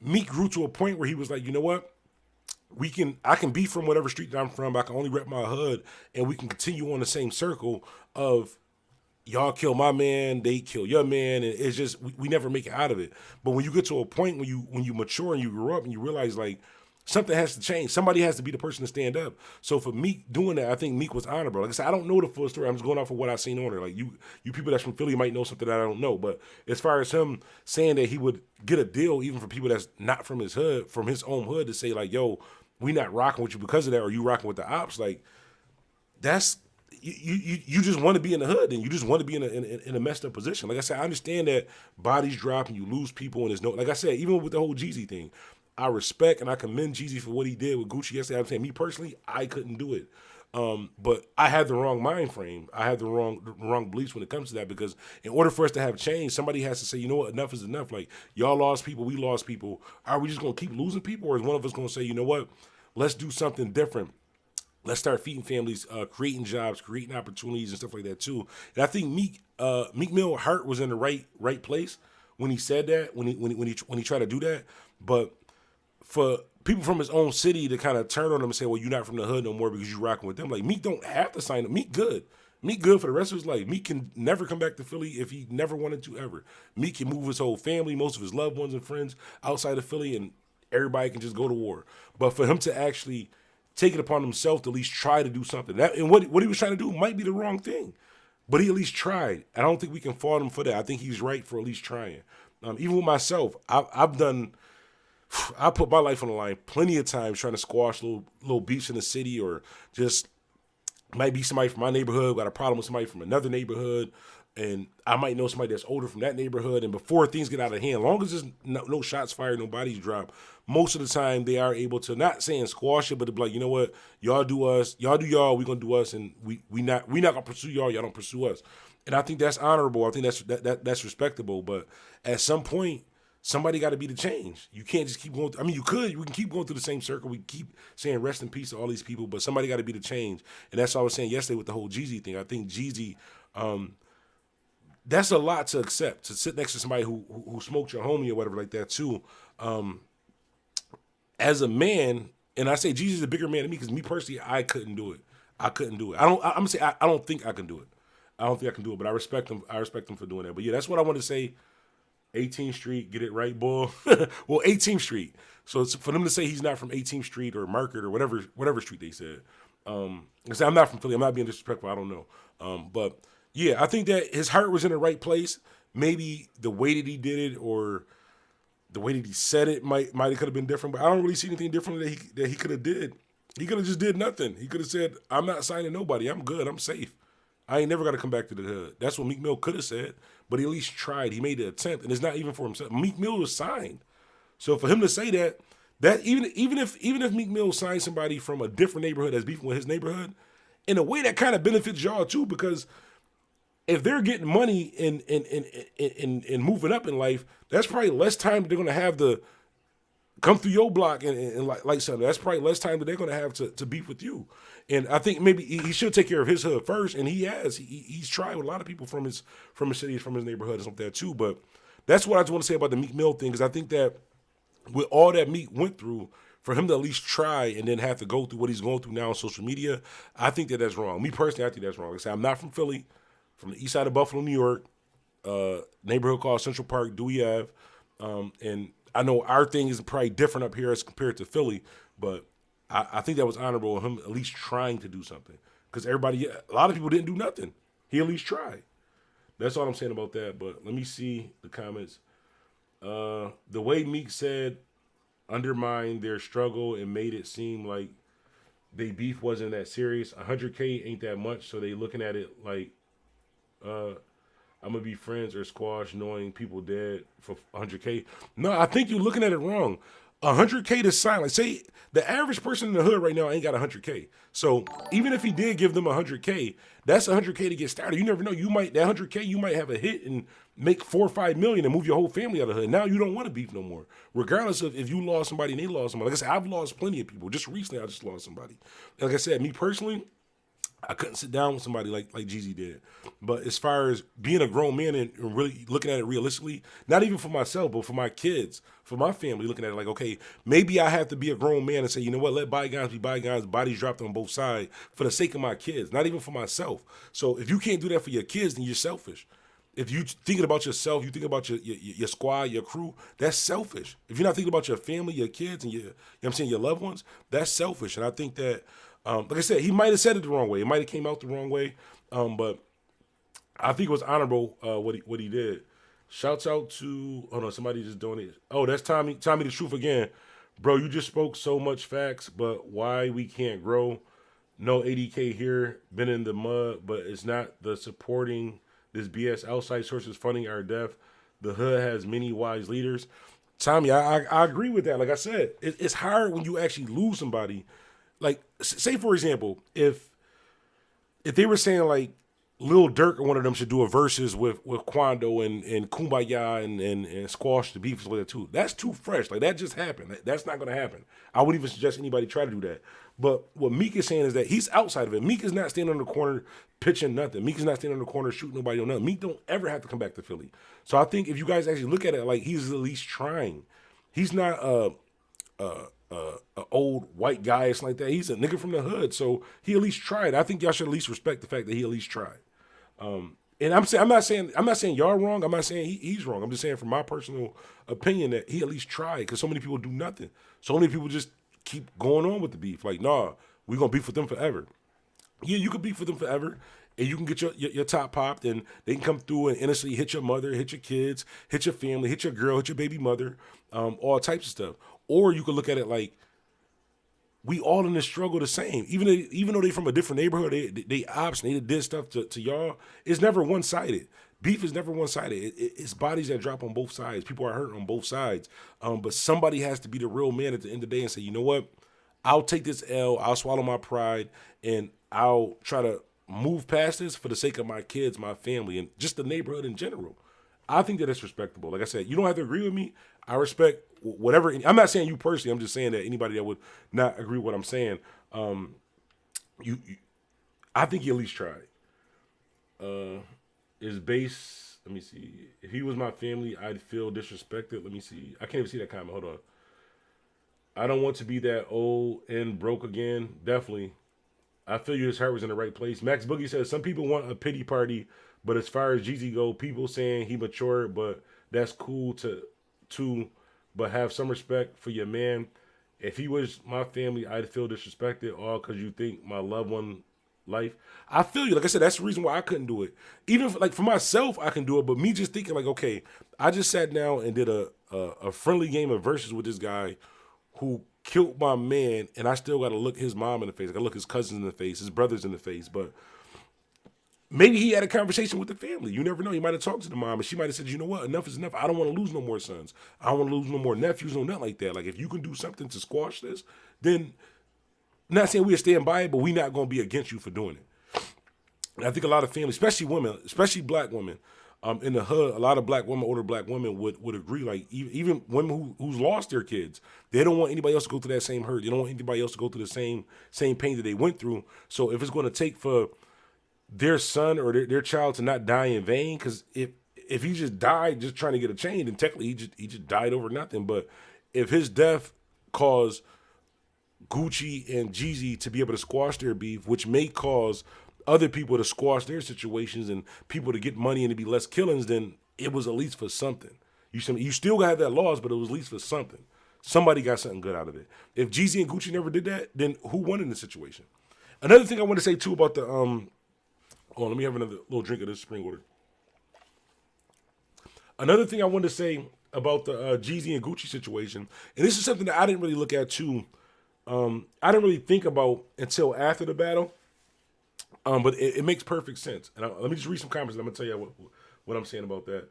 Meek grew to a point where he was like, you know what? I can be from whatever street that I'm from. I can only rep my hood, and we can continue on the same circle of y'all kill my man, they kill your man, and it's just we never make it out of it. But when you get to a point when you mature and you grow up and you realize like something has to change, somebody has to be the person to stand up. So for Meek doing that, I think Meek was honorable. Like I said, I don't know the full story. I'm just going off of what I've seen on her. Like you people that's from Philly might know something that I don't know. But as far as him saying that he would get a deal even for people that's not from his hood, from his own hood, to say like, yo, we not rocking with you because of that, or you rocking with the ops, like that's you just want to be in the hood and you just want to be in a messed up position. Like I said, I understand that bodies drop and you lose people and there's no, like I said, even with the whole Jeezy thing, I respect and I commend Jeezy for what he did with Gucci yesterday. I'm saying, me personally, I couldn't do it. But I had the wrong mind frame. I had the wrong beliefs when it comes to that, because in order for us to have change, somebody has to say, you know what, enough is enough. Like, y'all lost people, we lost people. Are we just going to keep losing people, or is one of us going to say, you know what, let's do something different? Let's start feeding families, creating jobs, creating opportunities and stuff like that too. And I think Meek Mill heart was in the right place when he said that, when he tried to do that. But for people from his own city to kind of turn on him and say, well, you're not from the hood no more because you're rocking with them. Like, Meek don't have to sign up. Meek good. Meek good for the rest of his life. Meek can never come back to Philly if he never wanted to ever. Meek can move his whole family, most of his loved ones and friends outside of Philly, and everybody can just go to war. But for him to actually take it upon himself to at least try to do something, that, and what he was trying to do might be the wrong thing, but he at least tried. I don't think we can fault him for that. I think he's right for at least trying. Even with myself, I put my life on the line plenty of times trying to squash little beefs in the city, or just might be somebody from my neighborhood got a problem with somebody from another neighborhood, and I might know somebody that's older from that neighborhood, and before things get out of hand, long as there's no shots fired, no bodies dropped, most of the time they are able to, not saying squash it, but to be like, you know what, y'all do us, y'all do y'all, we gonna do us, and we not gonna pursue y'all don't pursue us. And I think that's honorable. I think that's respectable. But at some point, somebody got to be the change. You can't just keep going. I mean, we can keep going through the same circle. We keep saying rest in peace to all these people, but somebody got to be the change. And that's what I was saying yesterday with the whole Jeezy thing. I think Jeezy, that's a lot to accept, to sit next to somebody who smoked your homie or whatever like that too. As a man, and I say Jeezy's a bigger man than me, because me personally, I couldn't do it. I'm gonna say I don't think I can do it. I don't think I can do it, but I respect him. I respect him for doing that. But yeah, that's what I want to say. 18th Street, get it right, boy. Well, 18th Street. So it's for them to say he's not from 18th Street or Market or whatever street they said. I'm not from Philly. I'm not being disrespectful. I don't know. But yeah, I think that his heart was in the right place. Maybe the way that he did it or the way that he said it might have could have been different. But I don't really see anything different that he could have did He could have just did nothing. He could have said, I'm not signing nobody. I'm good. I'm safe. I ain't never got to come back to the hood. That's what Meek Mill could have said, but he at least tried. He made the attempt, and it's not even for himself. Meek Mill was signed. So for him to say that even if Meek Mill signed somebody from a different neighborhood that's beefing with his neighborhood, in a way that kind of benefits y'all too, because if they're getting money and moving up in life, that's probably less time that they're gonna have to come through your block and like something. That's probably less time that they're gonna have to beef with you. And I think maybe he should take care of his hood first, and he has. He's tried with a lot of people from his city, from his neighborhood, and something like that too. But that's what I just want to say about the Meek Mill thing, because I think that with all that Meek went through, for him to at least try and then have to go through what he's going through now on social media, I think that that's wrong. Me personally, I think that's wrong. Like I said, I'm not from Philly, from the east side of Buffalo, New York, neighborhood called Central Park, Dewey Ave. And I know our thing is probably different up here as compared to Philly, but I think that was honorable of him at least trying to do something. Because a lot of people didn't do nothing. He at least tried. That's all I'm saying about that. But let me see the comments. The way Meek said undermined their struggle and made it seem like they beef wasn't that serious. 100K ain't that much, so they looking at it like I'm gonna be friends or squash knowing people dead for 100K. No, I think you're looking at it wrong. 100K to sign, like say the average person in the hood right now ain't got 100K. So even if he did give them 100K, that's 100K to get started. You never know. You might that 100K, you might have a hit and make 4 or 5 million and move your whole family out of the hood. Now you don't want to beef no more, regardless of if you lost somebody and they lost somebody. Like I said, I've lost plenty of people. Just recently, I just lost somebody. Like I said, me personally, I couldn't sit down with somebody like Jeezy did. But as far as being a grown man and really looking at it realistically, not even for myself, but for my kids, for my family, looking at it like, okay, maybe I have to be a grown man and say, you know what, let bygones be bygones, bodies dropped on both sides for the sake of my kids, not even for myself. So if you can't do that for your kids, then you're selfish. If you thinking about yourself, you think about your squad, your crew, that's selfish. If you're not thinking about your family, your kids, and your loved ones, that's selfish. And I think that, like I said, he might have said it the wrong way. It might have came out the wrong way, but I think it was honorable what he did. Shouts out to somebody just donated. Oh, that's Tommy the Truth again, bro. You just spoke so much facts, but why we can't grow? No 80K here, been in the mud, but it's not the supporting this BS. Outside sources funding our death. The hood has many wise leaders. Tommy, I agree with that. Like I said, it's hard when you actually lose somebody. Like, say for example, if they were saying like Lil Durk or one of them should do a versus with Quando and Kumbaya and squash the beef with it too. That's too fresh. Like that just happened. That's not gonna happen. I wouldn't even suggest anybody try to do that. But what Meek is saying is that he's outside of it. Meek is not standing on the corner pitching nothing. Meek is not standing on the corner shooting nobody on nothing. Meek don't ever have to come back to Philly. So I think if you guys actually look at it, like he's at least trying. He's not a old white guy or something like that. He's a nigga from the hood, so he at least tried. I think y'all should at least respect the fact that he at least tried. And I'm not saying y'all wrong. I'm not saying he's wrong. I'm just saying from my personal opinion that he at least tried, because so many people do nothing. So many people just keep going on with the beef. Like, nah, we're gonna beef with them forever. Yeah, you can beef with them forever, and you can get your top popped, and they can come through and innocently hit your mother, hit your kids, hit your family, hit your girl, hit your baby mother, all types of stuff. Or you could look at it like, we all in this struggle the same. Even though they from a different neighborhood, they ops and they did stuff to y'all. It's never one sided. Beef is never one sided. It's bodies that drop on both sides. People are hurt on both sides. But somebody has to be the real man at the end of the day and say, you know what? I'll take this L. I'll swallow my pride, and I'll try to move past this for the sake of my kids, my family, and just the neighborhood in general. I think that it's respectable. Like I said, you don't have to agree with me. I respect whatever. I'm not saying you personally. I'm just saying that anybody that would not agree with what I'm saying, I think you at least tried. Is base. Let me see. If he was my family, I'd feel disrespected. Let me see. I can't even see that comment. Hold on. I don't want to be that old and broke again. Definitely. I feel you. His heart was in the right place. Max Boogie says some people want a pity party, but as far as Jeezy go, people saying he matured, but that's cool to but have some respect for your man. If he was my family, I'd feel disrespected, all because you think my loved one life. I feel you. Like I said, that's the reason why I couldn't do it. Even for myself, I can do it, but me just thinking like, okay, I just sat down and did a friendly game of verses with this guy who killed my man, and I still got to look his mom in the face. I got to look his cousins in the face, his brothers in the face. But maybe he had a conversation with the family. You never know. He might have talked to the mom, and she might have said, you know what, enough is enough. I don't want to lose no more sons. I don't want to lose no more nephews, no nothing like that. Like, if you can do something to squash this, then, I'm not saying we'll stand by it, but we're not going to be against you for doing it. And I think a lot of families, especially women, especially black women, in the hood, a lot of black women, older black women would agree. Like, even women who's lost their kids, they don't want anybody else to go through that same hurt. They don't want anybody else to go through the same pain that they went through. So if it's going to take for their son or their child to not die in vain, because if he just died just trying to get a chain, then technically he just died over nothing. But if his death caused Gucci and Jeezy to be able to squash their beef, which may cause other people to squash their situations and people to get money and to be less killings, then it was at least for something. You still got that loss, but it was at least for something. Somebody got something good out of it. If Jeezy and Gucci never did that, then who won in the situation? Another thing I want to say too about the let me have another little drink of this spring water. Another thing I wanted to say about the Jeezy and Gucci situation, and this is something that I didn't really look at too. I didn't really think about until after the battle. But it makes perfect sense. And let me just read some comments, and I'm going to tell you what I'm saying about that.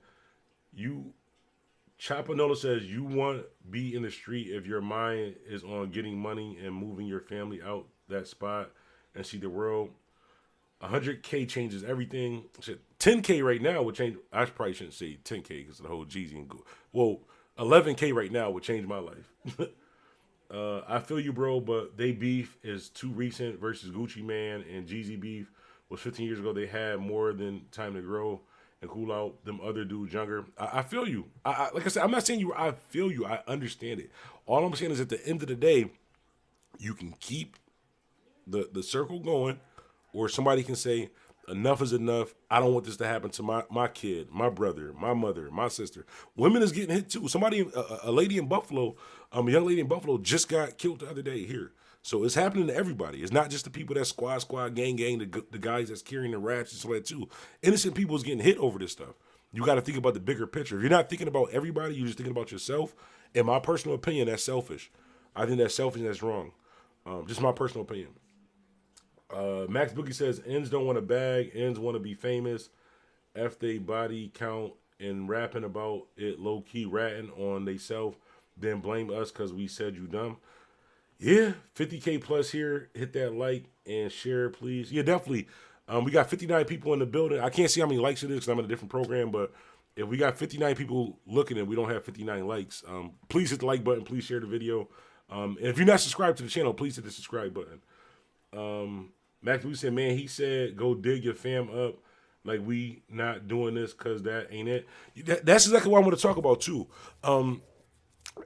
Chapanola says, you want be in the street if your mind is on getting money and moving your family out that spot and see the world. 100K changes everything. 10K right now would change. I probably shouldn't say 10K because of the whole Jeezy and well, 11K right now would change my life. I feel you, bro, but they beef is too recent versus Gucci Man and Jeezy beef was 15 years ago. They had more than time to grow and cool out. Them other dudes younger. I feel you. Like I said, I'm not saying you. I feel you. I understand it. All I'm saying is at the end of the day, you can keep the circle going, or somebody can say, enough is enough. I don't want this to happen to my kid, my brother, my mother, my sister. Women is getting hit too. Somebody, a lady in Buffalo, a young lady in Buffalo just got killed the other day here. So it's happening to everybody. It's not just the people that squad, gang, the guys that's carrying the ratchets and stuff like that too. Innocent people is getting hit over this stuff. You got to think about the bigger picture. If you're not thinking about everybody, you're just thinking about yourself. In my personal opinion, that's selfish. I think that's selfish and that's wrong. Just my personal opinion. Max Boogie says, ends don't want to bag, ends want to be famous. F they body count and rapping about it low-key ratting on they self, then blame us because we said you dumb. Yeah, 50K plus here. Hit that like and share, please. Yeah, definitely. We got 59 people in the building. I can't see how many likes it is because I'm in a different program, but if we got 59 people looking and we don't have 59 likes, please hit the like button. Please share the video. And if you're not subscribed to the channel, please hit the subscribe button. Max Lee said, man, he said, go dig your fam up. Like, we not doing this because that ain't it. That's exactly what I want to talk about, too.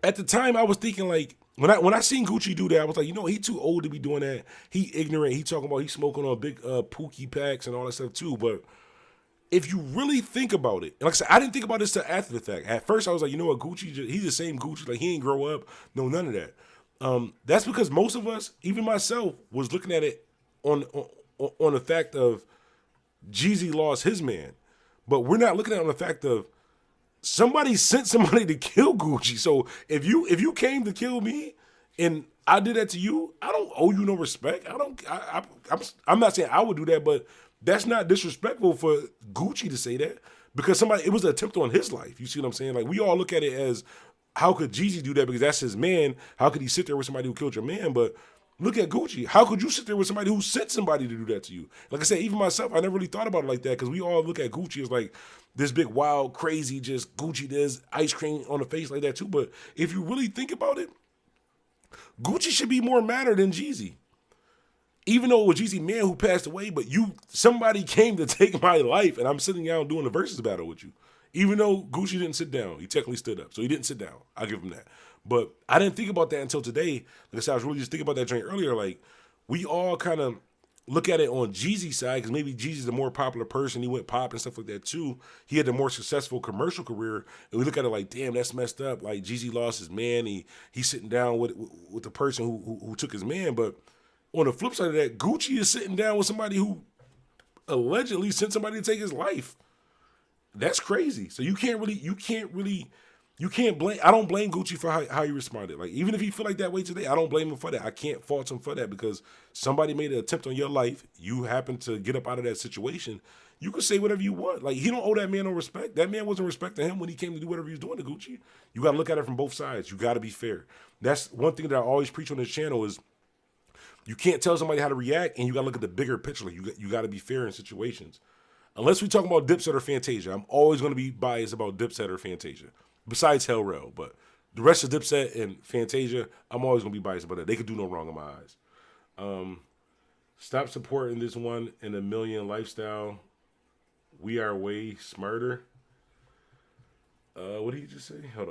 At the time, I was thinking, like, when I seen Gucci do that, I was like, you know, he too old to be doing that. He ignorant. He talking about he smoking on big Pookie packs and all that stuff, too. But if you really think about it, and like I said, I didn't think about this till after the fact. At first, I was like, you know what, Gucci, he's the same Gucci. Like, he ain't grow up. No, none of that. That's because most of us, even myself, was looking at it on the fact of Jeezy lost his man, but we're not looking at it on the fact of somebody sent somebody to kill Gucci. So if you came to kill me and I did that to you, I don't owe you no respect. I'm not saying I would do that, but that's not disrespectful for Gucci to say that because it was an attempt on his life. You see what I'm saying? Like, we all look at it as, how could Jeezy do that because that's his man? How could he sit there with somebody who killed your man? But look at Gucci. How could you sit there with somebody who sent somebody to do that to you? Like I said, even myself, I never really thought about it like that because we all look at Gucci as like this big, wild, crazy, just Gucci does ice cream on the face like that too. But if you really think about it, Gucci should be more madder than Jeezy. Even though it was Jeezy man who passed away, but somebody came to take my life and I'm sitting down doing a versus battle with you. Even though Gucci didn't sit down, he technically stood up. So he didn't sit down. I'll give him that. But I didn't think about that until today. Like I said, I was really just thinking about that joint earlier. Like, we all kind of look at it on Jeezy's side because maybe Jeezy's the more popular person. He went pop and stuff like that too. He had the more successful commercial career. And we look at it like, damn, that's messed up. Like, Jeezy lost his man. He's sitting down with the person who took his man. But on the flip side of that, Gucci is sitting down with somebody who allegedly sent somebody to take his life. That's crazy. So you can't really You can't blame. I don't blame Gucci for how he responded. Like even if he feel like that way today, I don't blame him for that. I can't fault him for that because somebody made an attempt on your life. You happen to get up out of that situation. You can say whatever you want. Like he don't owe that man no respect. That man wasn't respecting him when he came to do whatever he was doing to Gucci. You got to look at it from both sides. You got to be fair. That's one thing that I always preach on this channel is you can't tell somebody how to react, and you got to look at the bigger picture. Like you got to be fair in situations. Unless we talk about Dipset or Fantasia, I'm always going to be biased about Dipset or Fantasia. Besides Hell Rell, but the rest of Dipset and Fantasia, I'm always going to be biased about that. They could do no wrong in my eyes. Stop supporting this one in a million lifestyle. We are way smarter. What did he just say? Hold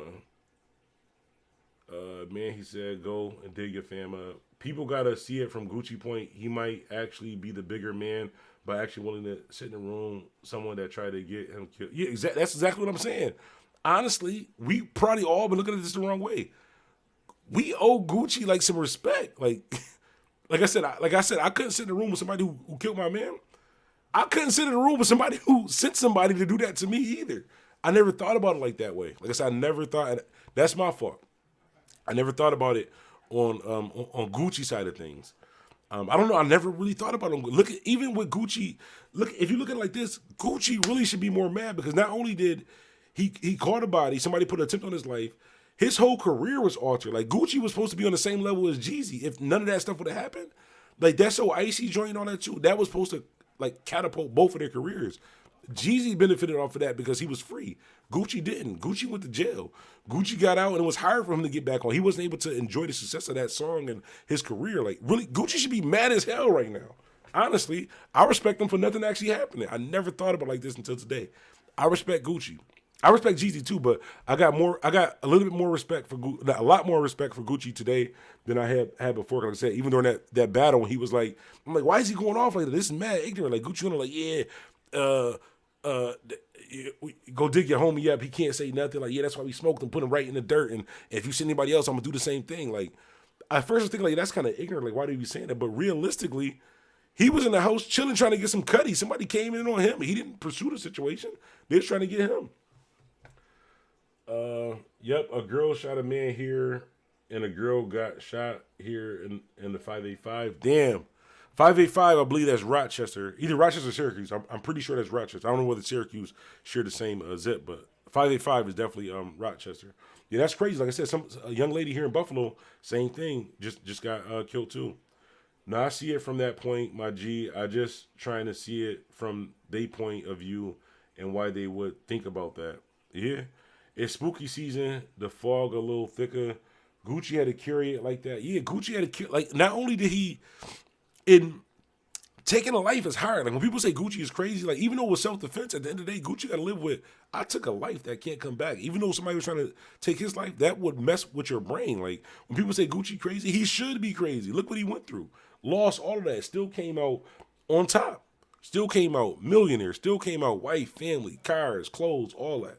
on. Man, he said, go and dig your fam up. People got to see it from Gucci point. He might actually be the bigger man by actually willing to sit in the room, someone that tried to get him killed. Yeah, that's exactly what I'm saying. Honestly, we probably all been looking at this the wrong way. We owe Gucci like some respect. Like I said, I couldn't sit in a room with somebody who killed my man. I couldn't sit in a room with somebody who sent somebody to do that to me either. I never thought about it like that way. Like I said, I never thought. That's my fault. I never thought about it on Gucci side of things. I don't know. I never really thought about it. Look, even with Gucci, if you look at it like this, Gucci really should be more mad because not only did he caught a body, somebody put an attempt on his life, his whole career was altered. Like Gucci was supposed to be on the same level as Jeezy. If none of that stuff would have happened, like that so icy joint and all that too, that was supposed to like catapult both of their careers. Jeezy benefited off of that because he was free. Gucci didn't. Gucci went to jail. Gucci got out and it was hard for him to get back on. He wasn't able to enjoy the success of that song and his career. Like really, Gucci should be mad as hell right now. Honestly, I respect him for nothing actually happening. I never thought about it like this until today. I respect Gucci. I respect Jeezy too, but I got a little bit more respect for a lot more respect for Gucci today than I had before. Like I said, even during that battle when he was like, I'm like, why is he going off like that? This is mad ignorant. Like Gucci like, yeah, go dig your homie up. He can't say nothing. Like, yeah, that's why we smoked him, put him right in the dirt. And if you see anybody else, I'm gonna do the same thing. Like, at first I was thinking like that's kind of ignorant. Like, why did he be saying that? But realistically, he was in the house chilling, trying to get some cutty. Somebody came in on him. He didn't pursue the situation. They was trying to get him. Yep, a girl shot a man here, and a girl got shot here in the 585. Damn. 585, I believe that's Rochester. Either Rochester or Syracuse. I'm pretty sure that's Rochester. I don't know whether Syracuse share the same zip, but 585 is definitely Rochester. Yeah, that's crazy. Like I said, a young lady here in Buffalo, same thing, just got killed too. Now I see it from that point, my G. I just trying to see it from their point of view and why they would think about that. Yeah. It's spooky season. The fog a little thicker. Gucci had to carry it like that. Yeah, Gucci had to like. Not only did he, in taking a life is hard. Like when people say Gucci is crazy, like even though it was self-defense, at the end of the day, Gucci got to live with. I took a life that can't come back. Even though somebody was trying to take his life, that would mess with your brain. Like when people say Gucci crazy, he should be crazy. Look what he went through. Lost all of that. Still came out on top. Still came out millionaire. Still came out wife, family, cars, clothes, all that.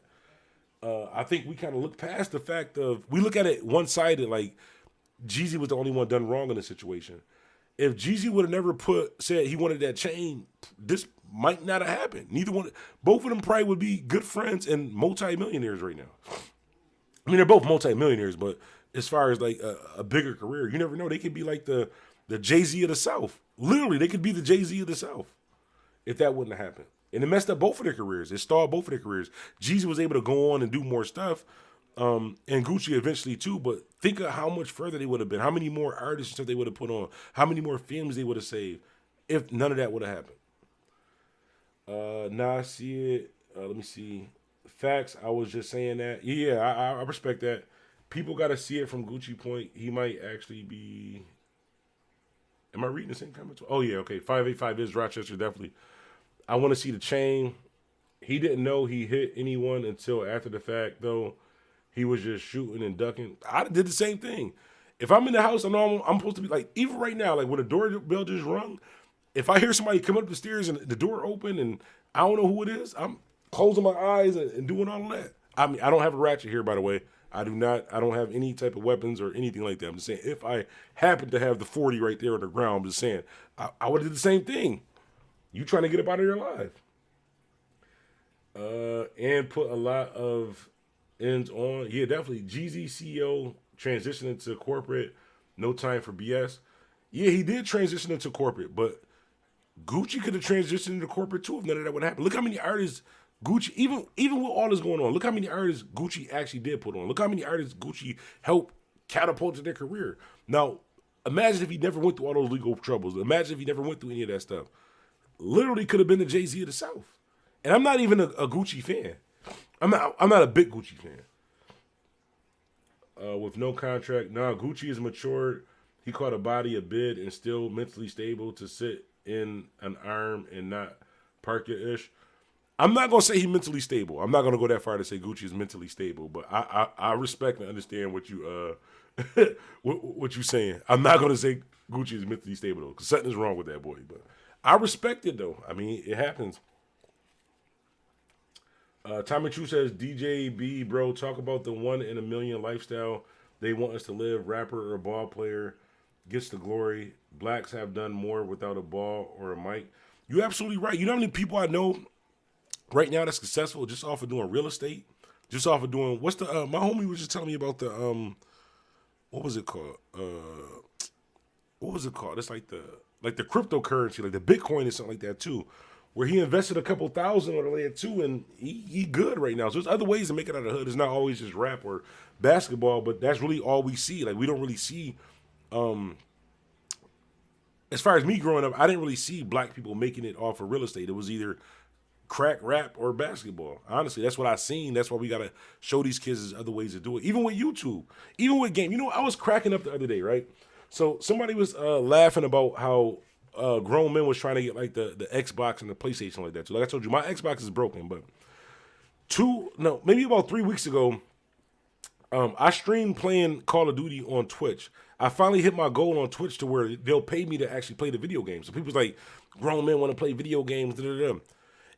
I think we kind of look past the fact of, we look at it one-sided, like Jeezy was the only one done wrong in the situation. If Jeezy would have never said he wanted that chain, this might not have happened. Both of them probably would be good friends and multi-millionaires right now. I mean, they're both multi-millionaires, but as far as like a bigger career, you never know. They could be like the Jay-Z of the South. Literally, they could be the Jay-Z of the South if that wouldn't have happened. And it messed up both of their careers. It stalled both of their careers. Jeezy was able to go on and do more stuff, and Gucci eventually too. But think of how much further they would have been. How many more artists and stuff they would have put on. How many more films they would have saved if none of that would have happened. Now I see it. Let me see. Facts. I was just saying that. Yeah, I respect that. People got to see it from Gucci point. He might actually be. Am I reading the same comments? Oh yeah. Okay. 585 is Rochester definitely. I want to see the chain. He didn't know he hit anyone until after the fact, though. He was just shooting and ducking. I did the same thing. If I'm in the house, I know I'm supposed to be like, even right now, like when the doorbell just rung, if I hear somebody come up the stairs and the door open and I don't know who it is, I'm closing my eyes and doing all of that. I mean, I don't have a ratchet here, by the way. I don't have any type of weapons or anything like that. I'm just saying, if I happen to have the 40 right there on the ground, I'm just saying, I would have did the same thing. You trying to get up out of your life. And put a lot of ends on. Yeah, definitely. Jeezy CEO transitioning to corporate. No time for BS. Yeah, he did transition into corporate, but Gucci could have transitioned into corporate too if none of that would happen. Look how many artists Gucci, even with all this going on, look how many artists Gucci actually did put on. Look how many artists Gucci helped catapult to their career. Now, imagine if he never went through all those legal troubles. Imagine if he never went through any of that stuff. Literally could have been the Jay-Z of the South. And I'm not even a Gucci fan. I'm not a big Gucci fan. With no contract. Nah, Gucci is matured. He caught a body, a bid, and still mentally stable to sit in an arm and not park your ish. I'm not gonna say he's mentally stable. I'm not gonna go that far to say Gucci is mentally stable, but I respect and understand what you what you saying. I'm not gonna say Gucci is mentally stable though, because something is wrong with that boy. But I respect it though. I mean, it happens. Tommy True says, DJ B, bro, talk about the 1 in a million lifestyle they want us to live. Rapper or ball player gets the glory. Blacks have done more without a ball or a mic. You're absolutely right. You know how many people I know right now that's successful just off of doing real estate? Just off of doing, what's the, my homie was just telling me about the, what was it called? What was it called? It's like the cryptocurrency, like the Bitcoin or something like that too, where he invested a couple thousand on it too, and he good right now. So there's other ways to make it out of the hood. It's not always just rap or basketball, but that's really all we see. Like we don't really see, as far as me growing up, I didn't really see black people making it off of real estate. It was either crack, rap, or basketball. Honestly, that's what I seen. That's why we gotta show these kids there's other ways to do it. Even with YouTube, even with game. You know, I was cracking up the other day, right? So somebody was laughing about how grown men was trying to get like the Xbox and the PlayStation like that. So like I told you, my Xbox is broken, but maybe about 3 weeks ago, I streamed playing Call of Duty on Twitch. I finally hit my goal on Twitch to where they'll pay me to actually play the video games. So people's like, grown men want to play video games. Da, da, da.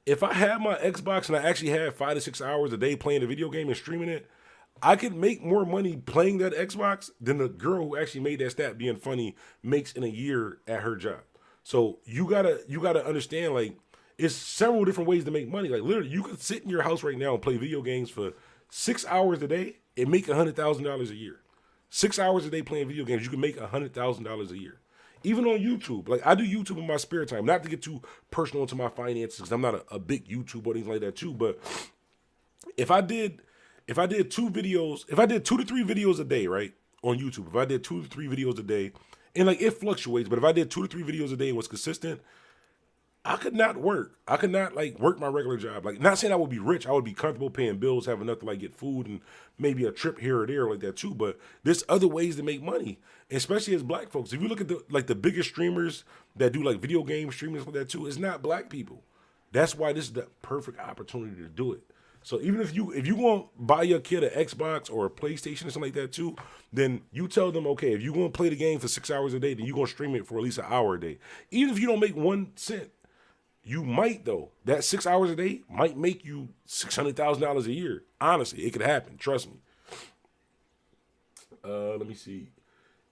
If I had my Xbox and I actually had 5 to 6 hours a day playing the video game and streaming it, I could make more money playing that Xbox than the girl who actually made that stat being funny makes in a year at her job. So you gotta understand, like, it's several different ways to make money. Like literally, you could sit in your house right now and play video games for 6 hours a day and make $100,000 a year. 6 hours a day playing video games, you can make $100,000 a year. Even on YouTube, like I do YouTube in my spare time. Not to get too personal into my finances, because I'm not a big YouTuber or anything like that too. But if I did 2 videos, if I did 2 to 3 videos a day, right, on YouTube, if I did 2 to 3 videos a day, and like it fluctuates, but if I did 2 to 3 videos a day and was consistent, I could not work. I could not like work my regular job. Like, not saying I would be rich. I would be comfortable paying bills, have enough to like get food and maybe a trip here or there like that too. But there's other ways to make money, especially as black folks. If you look at the biggest streamers that do like video game streamers like that too, it's not black people. That's why this is the perfect opportunity to do it. So even if you want to buy your kid an Xbox or a PlayStation or something like that too, then you tell them, okay, if you're going to play the game for 6 hours a day, then you're going to stream it for at least an hour a day. Even if you don't make 1 cent, you might though. That 6 hours a day might make you $600,000 a year. Honestly, it could happen. Trust me. Let me see.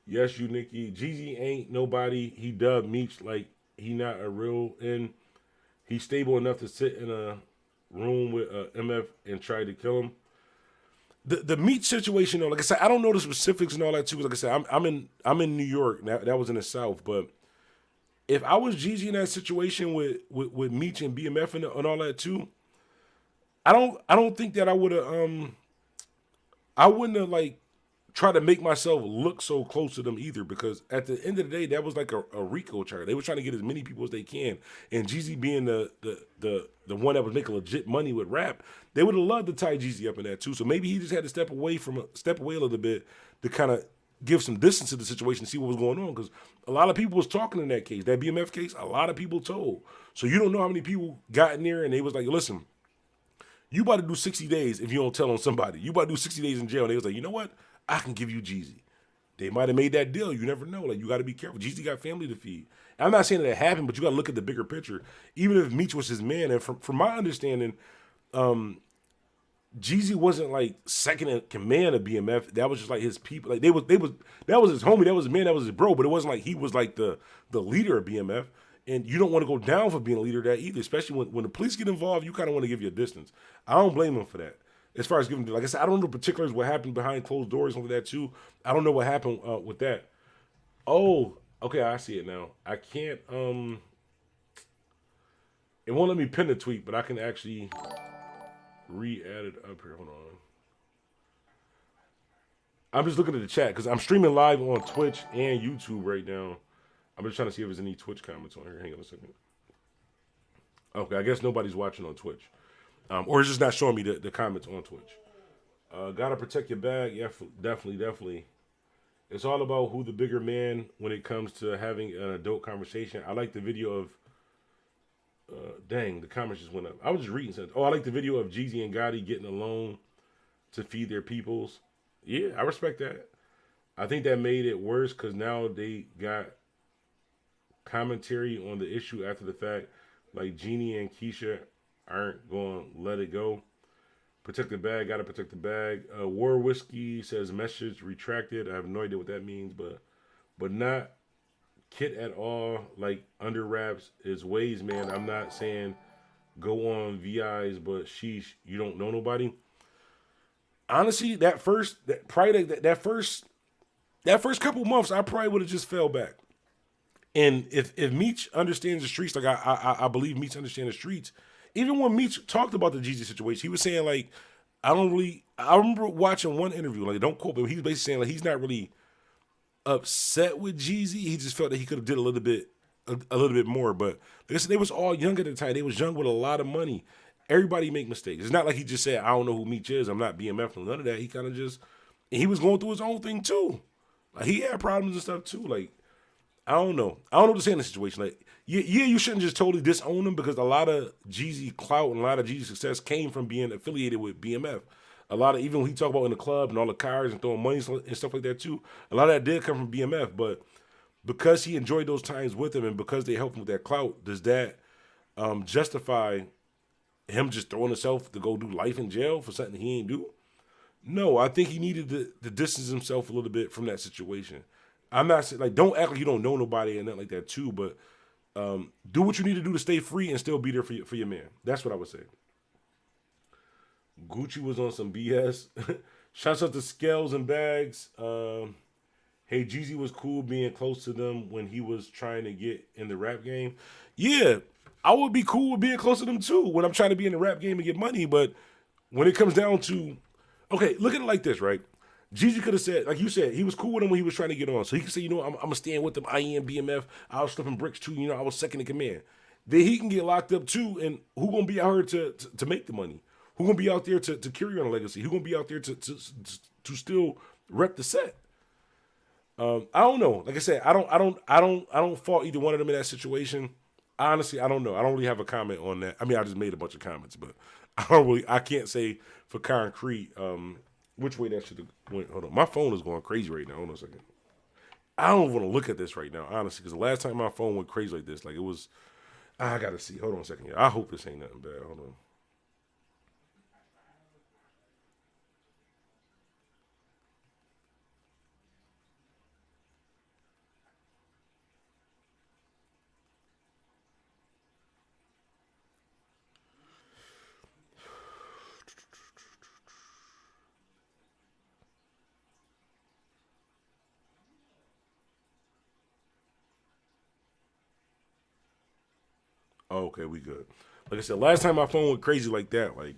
Yes, you Nikki. Jeezy ain't nobody. He dubbed Meech like he not a real and he's stable enough to sit in a room with MF and try to kill him. The Meech situation though, like I said, I don't know the specifics and all that too. Like I said, I'm in New York. That was in the South, but if I was Jeezy in that situation with Meech and BMF and all that too, I don't think that I would have I wouldn't have like tried to make myself look so close to them either, because at the end of the day, that was like a RICO charge. They were trying to get as many people as they can, and Jeezy being the one that was making legit money with rap, they would have loved to tie Jeezy up in that too. So maybe he just had to step away a little bit to kind of give some distance to the situation and see what was going on, because a lot of people was talking in that case, that BMF case. A lot of people told. So you don't know how many people got in there and they was like, listen, you about to do 60 days if you don't tell on somebody. You about to do 60 days in jail. And they was like, you know what? I can give you Jeezy. They might have made that deal. You never know. Like, you got to be careful. Jeezy got family to feed. And I'm not saying that it happened, but you got to look at the bigger picture. Even if Meech was his man, and from my understanding, Jeezy wasn't like second in command of BMF. That was just like his people. Like that was his homie. That was his man. That was his bro. But it wasn't like he was like the leader of BMF. And you don't want to go down for being a leader of that either. Especially when the police get involved, you kind of want to give you a distance. I don't blame him for that. as far as giving, like I said, I don't know particulars what happened behind closed doors and all of that too. I don't know what happened with that. Oh, okay, I see it now. I can't. It won't let me pin the tweet, but I can actually re-add it up here. Hold on. I'm just looking at the chat because I'm streaming live on Twitch and YouTube right now. I'm just trying to see if there's any Twitch comments on here. Hang on a second. Okay, I guess nobody's watching on Twitch. Or it's just not showing me the comments on Twitch. Gotta protect your bag. Yeah, definitely. It's all about who the bigger man when it comes to having an adult conversation. I like the video of... dang, the comments just went up. I was just reading something. Oh, I like the video of Jeezy and Gotti getting a loan to feed their peoples. Yeah, I respect that. I think that made it worse because now they got commentary on the issue after the fact. Like Jeannie and Keisha aren't going to let it go. Protect the bag, gotta protect the bag. War Whiskey says message retracted. I have no idea what that means, but not Kit at all. Like under wraps is ways, man. I'm not saying go on VIs, but sheesh, you don't know nobody. Honestly, that first couple months, I probably would have just fell back. And if Meech understands the streets, like I believe Meech understands the streets. Even when Meech talked about the Jeezy situation, he was saying like, I remember watching one interview, like don't quote, but he was basically saying like he's not really upset with Jeezy. He just felt that he could have did a little bit more. But like I said, they was all young at the time. They was young with a lot of money. Everybody make mistakes. It's not like he just said, I don't know who Meech is. I'm not BMF. None of that. He kind of just, and he was going through his own thing too. Like he had problems and stuff too. Like, I don't know what to say in the situation. Like, yeah, you shouldn't just totally disown him because a lot of Jeezy clout and a lot of Jeezy success came from being affiliated with BMF. A lot of, even when he talked about in the club and all the cars and throwing money and stuff like that too, a lot of that did come from BMF. But because he enjoyed those times with him and because they helped him with that clout, does that justify him just throwing himself to go do life in jail for something he ain't do? No, I think he needed to distance himself a little bit from that situation. I'm not saying, like, don't act like you don't know nobody and nothing like that too, but do what you need to do to stay free and still be there for your man. That's what I would say. Gucci was on some BS. Shouts out to Scales and Bags. Hey, Jeezy was cool being close to them when he was trying to get in the rap game. Yeah, I would be cool with being close to them too when I'm trying to be in the rap game and get money. But when it comes down to, okay, look at it like this, right? Jeezy could have said, like you said, he was cool with him when he was trying to get on. So he could say, you know, I'm going to stand with them. I am BMF. I was flipping bricks too. You know, I was second in command. Then he can get locked up too. And who going to be out here to make the money? Who going to be out there to carry on a legacy? Who going to be out there to still rep the set? I don't know. Like I said, I don't fault either one of them in that situation. Honestly, I don't know. I don't really have a comment on that. I mean, I just made a bunch of comments, but I can't say for concrete which way that should have went. Hold on. My phone is going crazy right now. Hold on a second. I don't want to look at this right now, honestly, because the last time my phone went crazy like this, like it was, I got to see. Hold on a second. I hope this ain't nothing bad. Hold on. Oh, okay, we good. Like I said, last time my phone went crazy like that, like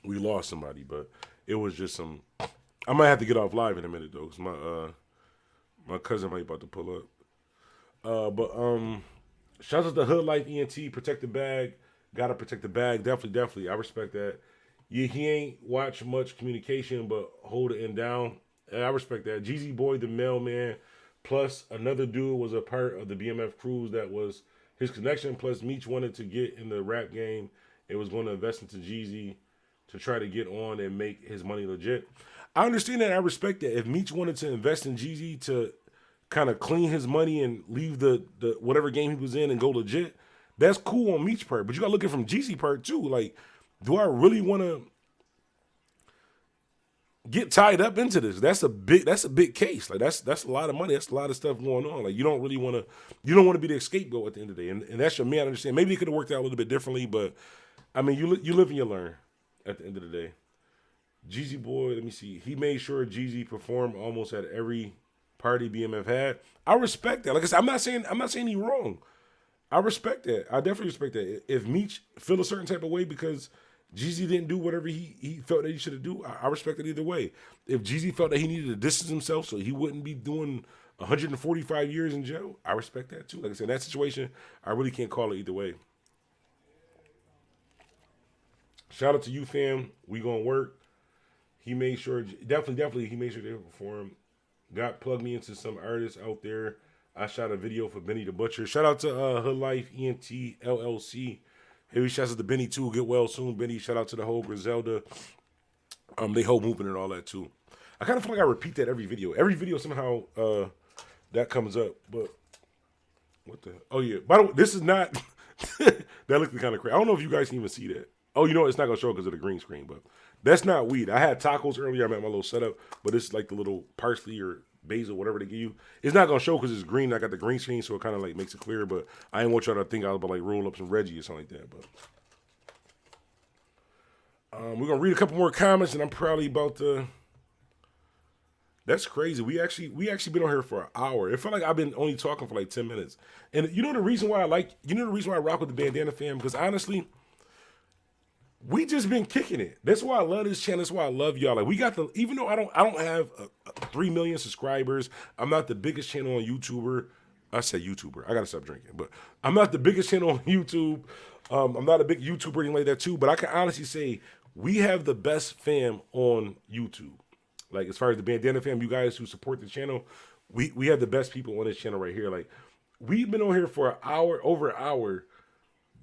we lost somebody, but it was just some. I might have to get off live in a minute though, cause my cousin might about to pull up. But shout out to Hood Life ENT, protect the bag, gotta protect the bag. Definitely, I respect that. Yeah, he ain't watch much communication, but hold it down. And I respect that. Jeezy Boy, the mailman, plus another dude was a part of the BMF crews that was his connection. Plus Meech wanted to get in the rap game. It was going to invest into Jeezy to try to get on and make his money legit. I understand that. I respect that. If Meech wanted to invest in Jeezy to kind of clean his money and leave the whatever game he was in and go legit, that's cool on Meech's part. But you got to look at it from Jeezy part too. Like, do I really want to get tied up into this? That's a big case. Like that's a lot of money. That's a lot of stuff going on. Like you don't want to be the scapegoat at the end of the day. And that's your man. I understand. Maybe it could have worked out a little bit differently, but I mean, you live and you learn at the end of the day. Jeezy boy, let me see. He made sure Jeezy performed almost at every party BMF had. I respect that. Like I said, I'm not saying he's wrong. I respect that. I definitely respect that. If Meech feel a certain type of way because Jeezy didn't do whatever he felt that he should have do, I respect it either way. If Jeezy felt that he needed to distance himself so he wouldn't be doing 145 years in jail, I respect that too. Like I said, in that situation, I really can't call it either way. Shout out to you, fam. We gonna work. He made sure, definitely, he made sure they perform. Got plugged me into some artists out there. I shot a video for Benny the Butcher. Shout out to Hood Life ENT LLC. Heavy shouts out to Benny too. Get well soon, Benny. Shout out to the whole Griselda. They whole movement and all that too. I kind of feel like I repeat that every video. Every video somehow that comes up. But what the? Oh yeah. By the way, this is not. That looked kind of crazy. I don't know if you guys can even see that. Oh, you know it's not gonna show because of the green screen, but that's not weed. I had tacos earlier. I'm at my little setup, but it's like the little parsley or basil, whatever they give you. It's not gonna show because it's green. I got the green screen, so it kind of like makes it clear. But I didn't want y'all to think I was about like roll up some Reggie or something like that. But we're gonna read a couple more comments, and I'm probably about to. That's crazy. We actually been on here for an hour. It felt like I've been only talking for like 10 minutes. And you know the reason why I rock with the Bandana Fam, because honestly, we just been kicking it. That's why I love this channel. That's why I love y'all. Like we got the, even though I don't have 3 million subscribers, I'm not the biggest channel on YouTuber. I say YouTuber. I gotta stop drinking, but I'm not the biggest channel on YouTube. I'm not a big YouTuber or anything like that too. But I can honestly say we have the best fam on YouTube. Like as far as the Bandana Fam, you guys who support the channel, we have the best people on this channel right here. Like we've been on here for an hour, over an hour.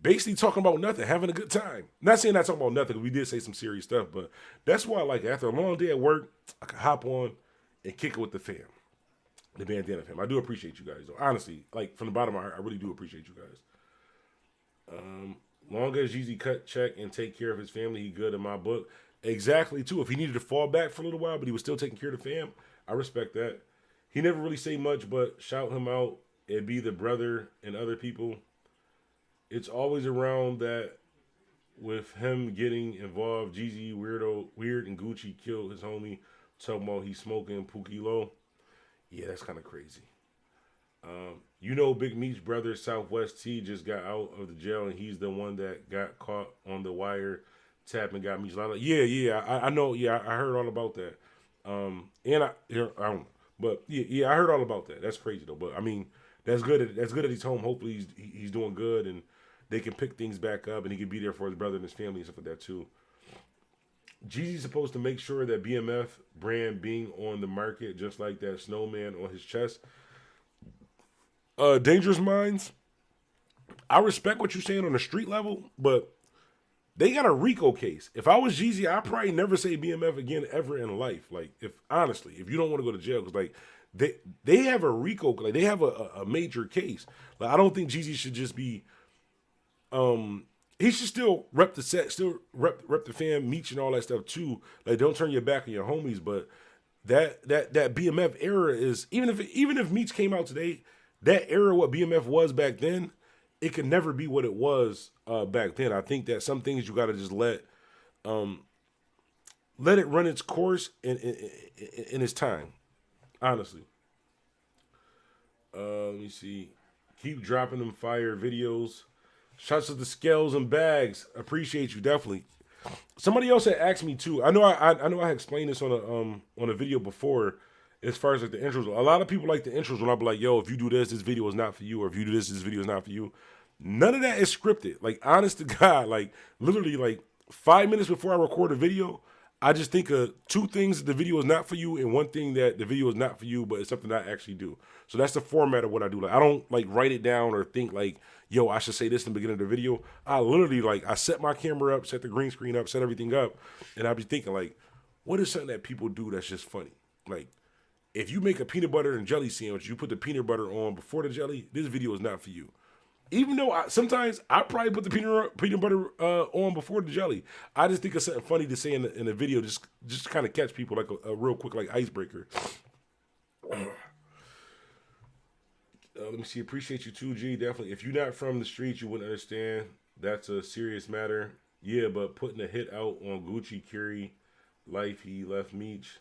Basically talking about nothing, having a good time. Not saying not talking about nothing, we did say some serious stuff, but that's why, like, after a long day at work, I can hop on and kick it with the fam, the Bandana Fam. I do appreciate you guys, though. Honestly, like, from the bottom of my heart, I really do appreciate you guys. Long as Jeezy cut check and take care of his family, he good in my book. Exactly, too. If he needed to fall back for a little while, but he was still taking care of the fam, I respect that. He never really say much, but shout him out. It'd be the brother and other people. It's always around that with him getting involved. Jeezy, Weird, and Gucci killed his homie. Talking about he's smoking Pookie Low. Yeah, that's kind of crazy. You know, Big Meech's brother, Southwest T, just got out of the jail, and he's the one that got caught on the wire tap and got Meech lined up. Yeah, I know. Yeah, I heard all about that. I heard all about that. That's crazy though. But I mean, that's good. That's good that he's home. Hopefully, he's doing good and they can pick things back up, and he can be there for his brother and his family and stuff like that too. Jeezy's supposed to make sure that BMF brand being on the market, just like that snowman on his chest. Dangerous Minds. I respect what you're saying on the street level, but they got a RICO case. If I was Jeezy, I'd probably never say BMF again ever in life. Like, if you don't want to go to jail, because like they have a RICO, like they have a major case. Like, I don't think Jeezy should just be. He should still rep the set, still rep the fam, Meech and all that stuff too. Like, don't turn your back on your homies. But that BMF era is, even if Meech came out today, that era, what BMF was back then, it could never be what it was back then. I think that some things you got to just let it run its course in its time. Honestly. Let me see. Keep dropping them fire videos. Shots of the scales and bags. Appreciate you, definitely. Somebody else had asked me too. I know I had explained this on a video before, as far as like the intros. A lot of people like the intros when I be like, yo, if you do this video is not for you, or if you do this video is not for you. None of that is scripted. Like, honest to God, like literally like 5 minutes before I record a video, I just think of 2 things that the video is not for you, and 1 thing that the video is not for you, but it's something I actually do. So that's the format of what I do. Like, I don't like write it down or think like, yo, I should say this in the beginning of the video. I literally like, I set my camera up, set the green screen up, set everything up, and I be thinking like, what is something that people do that's just funny? Like, if you make a peanut butter and jelly sandwich, you put the peanut butter on before the jelly, this video is not for you. Even though sometimes I probably put the peanut butter on before the jelly. I just think of something funny to say in the video, just to kind of catch people like a real quick like icebreaker. Let me see. Appreciate you too, G. Definitely. If you're not from the streets, you wouldn't understand. That's a serious matter. Yeah, but putting a hit out on Gucci Curie life he left Meech.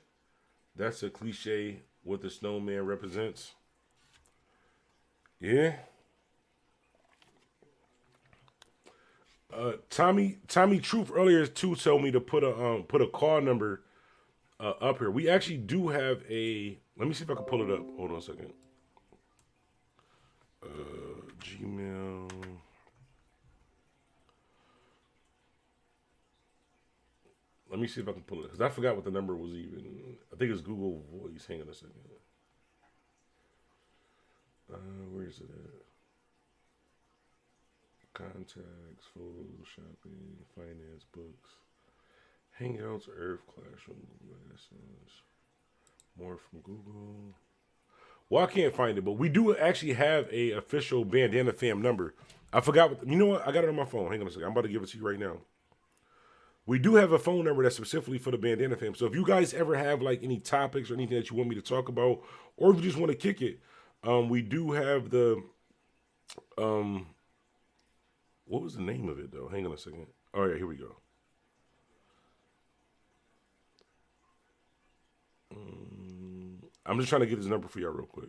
That's a cliche. What the snowman represents. Yeah. Tommy Truth earlier too told me to put a call number up here. We actually do have a. Let me see if I can pull it up. Hold on a second. Gmail. Let me see if I can pull it because I forgot what the number was even. I think it's Google Voice. Hang on a second. Where is it at? Contacts, photos, shopping, finance, books, Hangouts, Earth, Classroom, lessons, more from Google. Well, I can't find it, but we do actually have a official Bandana Fam number. I forgot what, you know what? I got it on my phone. Hang on a second. I'm about to give it to you right now. We do have a phone number that's specifically for the Bandana Fam. So if you guys ever have like any topics or anything that you want me to talk about, or if you just want to kick it, we do have the, what was the name of it though? Hang on a second. All right, here we go. I'm just trying to get this number for y'all real quick.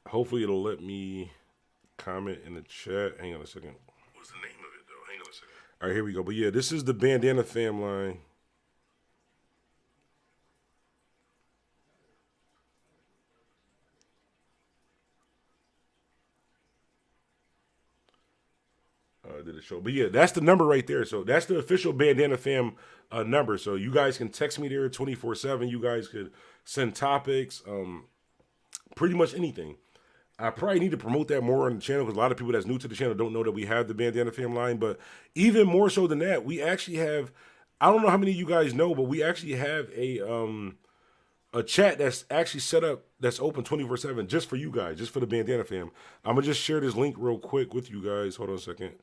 Hopefully it'll let me comment in the chat. Hang on a second. What's the name of it though? Hang on a second. All right, here we go. But yeah, this is the Bandana Fam line. Did it show? But yeah, that's the number right there. So that's the official Bandana Fam number. So you guys can text me there 24/7. You guys could send topics, pretty much anything. I probably need to promote that more on the channel because a lot of people that's new to the channel don't know that we have the Bandana Fam line. But even more so than that, we actually have, I don't know how many of you guys know, but we actually have a chat that's actually set up that's open 24/7 just for you guys, just for the Bandana Fam. I'm going to just share this link real quick with you guys. Hold on a second.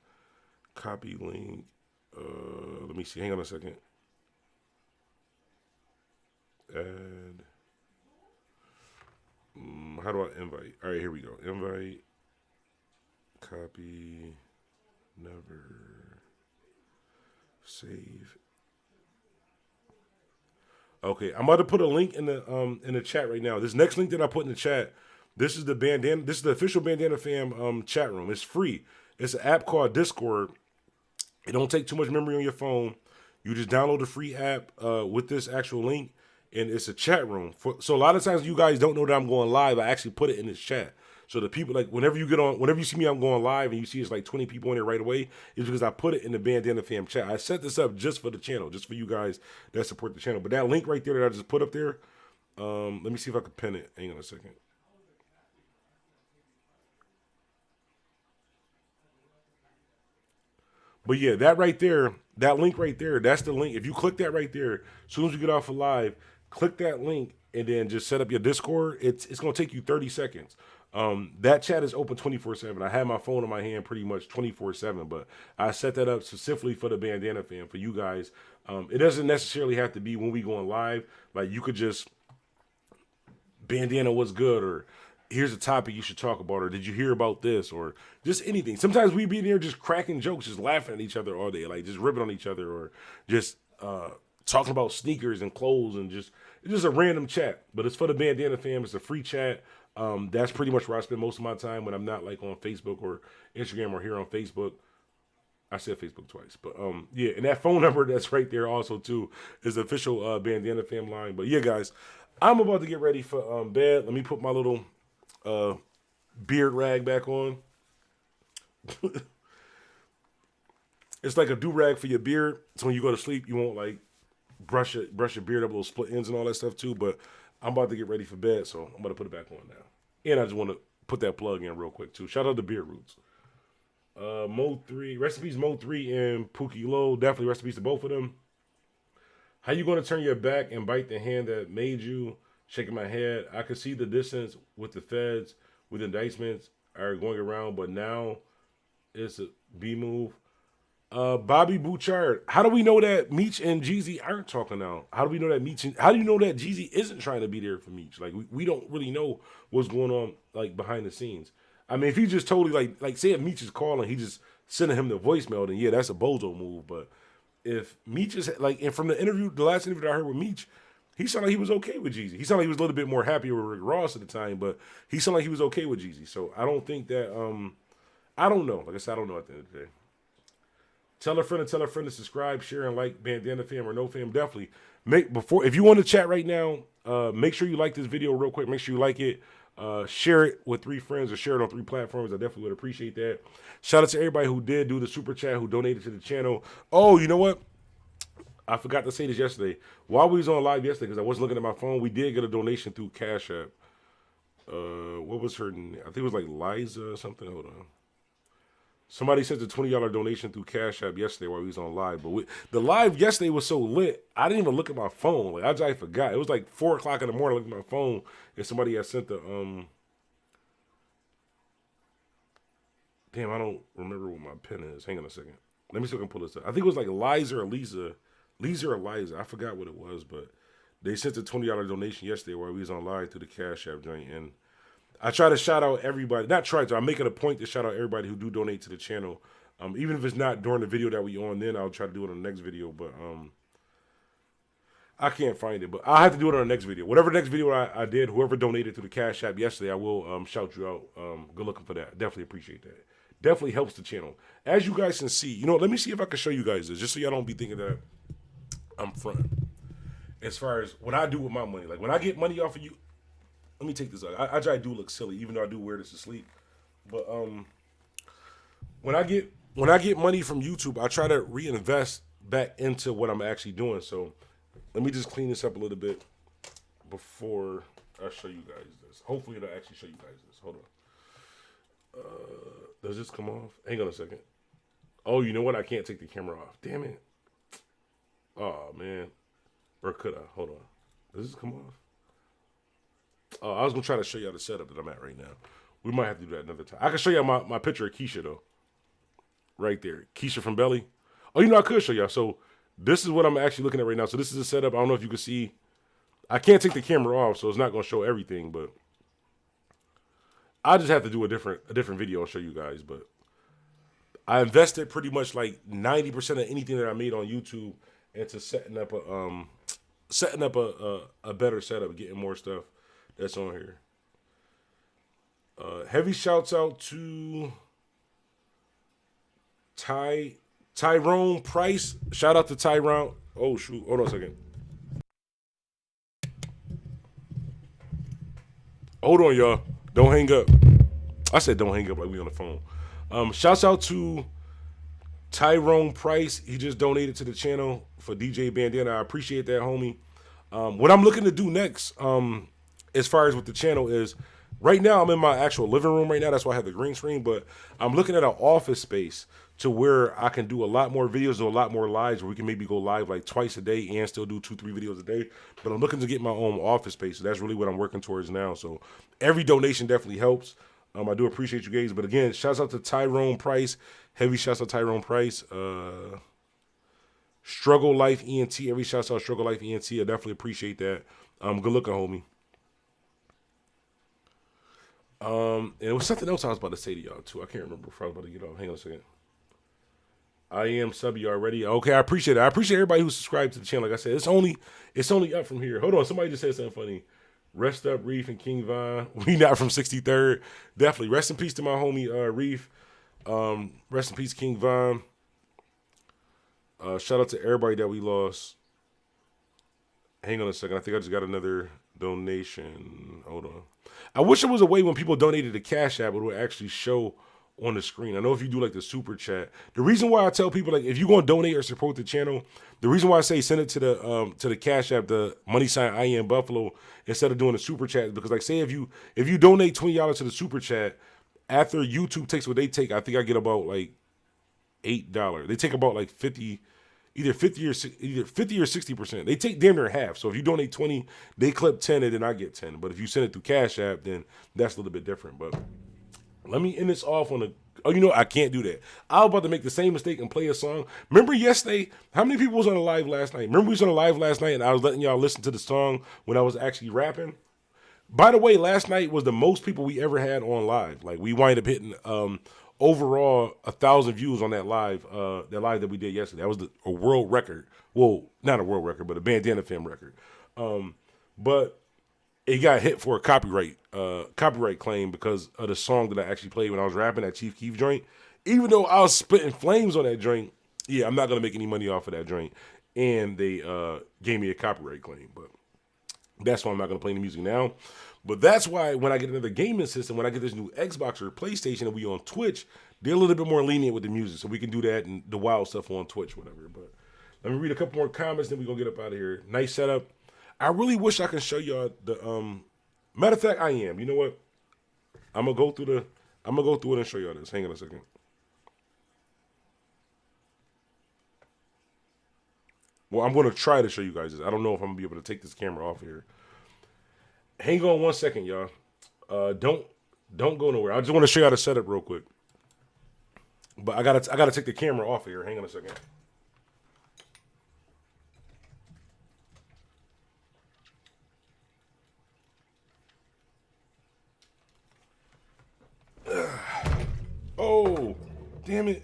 Copy link. Let me see. Hang on a second. Add. How do I invite? All right, here we go. Invite. Copy. Never. Save. Okay, I'm about to put a link in the chat right now. This next link that I put in the chat, this is the Bandana. This is the official Bandana Fam chat room. It's free. It's an app called Discord. It don't take too much memory on your phone. You just download the free app with this actual link, and it's a chat room. So a lot of times you guys don't know that I'm going live. I actually put it in this chat. So the people, like, whenever you see me, I'm going live, and you see it's like 20 people in there right away, it's because I put it in the Bandana Fam chat. I set this up just for the channel, just for you guys that support the channel. But that link right there that I just put up there, let me see if I can pin it. Hang on a second. But yeah, that right there, that link right there, that's the link. If you click that right there, as soon as you get off of live, click that link and then just set up your Discord. It's going to take you 30 seconds. That chat is open 24/7. I have my phone in my hand pretty much 24/7, but I set that up specifically for the Bandana Fam, for you guys. It doesn't necessarily have to be when we going live. Like, you could just, Bandana, what's good, or here's a topic you should talk about, or did you hear about this, or just anything. Sometimes we be there just cracking jokes, just laughing at each other all day, like just ripping on each other, or just talking about sneakers and clothes, and it's just a random chat. But it's for the Bandana Fam. It's a free chat. That's pretty much where I spend most of my time when I'm not like on Facebook or Instagram or here on Facebook. I said Facebook twice, but yeah, and that phone number that's right there also too is the official Bandana Fam line. But yeah, guys, I'm about to get ready for bed. Let me put my little beard rag back on. It's like a do-rag for your beard, so when you go to sleep, you won't like brush your beard up, little split ends and all that stuff too. But I'm about to get ready for bed, so I'm about to put it back on now. And I just want to put that plug in real quick too. Shout out to Beard Roots. Mo3, recipes Mo3 and Pookie Low. Definitely recipes to both of them. How you going to turn your back and bite the hand that made you? Shaking my head. I could see the distance with the feds, with indictments are going around, but now it's a B move. Bobby Bouchard. How do we know that Meech and Jeezy aren't talking now? How do we know that how do you know that Jeezy isn't trying to be there for Meech? Like, we don't really know what's going on, like, behind the scenes. I mean, if he just totally, like say if Meech is calling, he just sending him the voicemail, then yeah, that's a bozo move. But if Meech is like, and from the interview, the last interview that I heard with Meech, he sounded like he was okay with Jeezy. He sounded like he was a little bit more happy with Rick Ross at the time, but he sounded like he was okay with Jeezy. So I don't think that, I don't know. Like I said, I don't know at the end of the day. Tell a friend to subscribe, share, and like Bandana Fam or No Fam. Definitely. If you want to chat right now, make sure you like this video real quick. Make sure you like it. Share it with 3 friends or share it on 3 platforms. I definitely would appreciate that. Shout out to everybody who did do the super chat, who donated to the channel. Oh, you know what? I forgot to say this yesterday. While we was on live yesterday, because I wasn't looking at my phone, we did get a donation through Cash App. What was her name? I think it was like Liza or something. Hold on. Somebody sent a $20 donation through Cash App yesterday while we was on live. But the live yesterday was so lit, I didn't even look at my phone. Like I just forgot. It was like 4 o'clock in the morning. I looked at my phone, and somebody had sent the Damn, I don't remember what my pen is. Hang on a second. Let me see if I can pull this up. I think it was like Liza or Lisa. Lisa or Liza. I forgot what it was, but they sent a $20 donation yesterday while we was on live through the Cash App joint. And I try to shout out everybody. Not try to. I'm making a point to shout out everybody who do donate to the channel. Even if it's not during the video that we on, then I'll try to do it on the next video. But I can't find it. But I'll have to do it on the next video. Whatever next video I did, whoever donated to the Cash App yesterday, I will shout you out. Good looking for that. Definitely appreciate that. Definitely helps the channel. As you guys can see, you know, let me see if I can show you guys this, just so y'all don't be thinking that I'm fronting. As far as what I do with my money. Like, when I get money off of you, let me take this out. I try to do look silly, even though I do wear this to sleep. But when I get money from YouTube, I try to reinvest back into what I'm actually doing. So let me just clean this up a little bit before I show you guys this. Hopefully it'll actually show you guys this. Hold on. Does this come off? Hang on a second. Oh, you know what? I can't take the camera off. Damn it. Oh, man. Or could I? Hold on. Does this come off? Oh, I was going to try to show y'all the setup that I'm at right now. We might have to do that another time. I can show y'all my picture of Keisha, though. Right there. Keisha from Belly. Oh, you know, I could show y'all. So this is what I'm actually looking at right now. So this is the setup. I don't know if you can see. I can't take the camera off, so it's not going to show everything, but I just have to do a different video and show you guys. But I invested pretty much like 90% of anything that I made on YouTube into setting up a better setup, getting more stuff that's on here. Heavy shouts out to Tyrone Price. Shout out to Tyrone. Oh shoot, hold on a second. Hold on, y'all. Don't hang up. I said don't hang up like we on the phone. Shouts out to Tyrone Price. He just donated to the channel for DJ Bandana. I appreciate that, homie. What I'm looking to do next, as far as with the channel is, right now I'm in my actual living room right now. That's why I have the green screen. But I'm looking at an office space to where I can do a lot more videos or a lot more lives where we can maybe go live like twice a day and still do 2-3 videos a day. But I'm looking to get my own office space. So that's really what I'm working towards now. So every donation definitely helps. I do appreciate you guys. But again, shouts out to Tyrone Price. Heavy shouts out to Tyrone Price. Struggle Life ENT. Every shouts out Struggle Life ENT. I definitely appreciate that. Good looking, homie. And it was something else I was about to say to y'all too. I can't remember if I was about to get off. Hang on a second. I am sub you already. Okay, I appreciate it. I appreciate everybody who subscribed to the channel. Like I said, it's only up from here. Hold on, somebody just said something funny. Rest up, Reef and King Von. We not from 63rd. Definitely. Rest in peace to my homie Reef. Rest in peace, King Von. Shout out to everybody that we lost. Hang on a second. I think I just got another donation. Hold on. I wish there was a way when people donated to Cash App, it would actually show on the screen. I know if you do like the super chat, the reason why I tell people, like, if you're going to donate or support the channel, the reason why I say send it to the Cash App, the money sign I am Buffalo, instead of doing the super chat, is because, like, say if you donate $20 to the super chat, after YouTube takes what they take, I think I get about like $8. They take about like 50, either 50 or 60%. They take damn near half. So if you donate 20, they clip 10 and then I get 10. But if you send it through Cash App, then that's a little bit different. But let me end this off on a, oh, you know, I can't do that. I was about to make the same mistake and play a song. Remember yesterday, how many people was on the live last night? Remember we was on the live last night and I was letting y'all listen to the song when I was actually rapping? By the way, last night was the most people we ever had on live. Like, we wind up hitting overall 1,000 views on that live that we did yesterday. That was a world record. Well, not a world record, but a Bandana Fam record. But it got hit for a copyright claim because of the song that I actually played when I was rapping that Chief Keef joint. Even though I was spitting flames on that joint, yeah, I'm not gonna make any money off of that joint. And they gave me a copyright claim, but that's why I'm not gonna play any music now. But that's why when I get another gaming system, when I get this new Xbox or PlayStation and we on Twitch, they're a little bit more lenient with the music, so we can do that and the wild stuff on Twitch, whatever. But let me read a couple more comments, then we gonna get up out of here. Nice setup. I really wish I could show y'all the matter of fact, I am. You know what? I'm gonna go through it and show y'all this. Hang on a second. Well, I'm gonna try to show you guys this. I don't know if I'm gonna be able to take this camera off here. Hang on 1 second, y'all. Don't go nowhere. I just want to show you how to set up real quick. But I gotta take the camera off here. Hang on a second. Oh, damn it.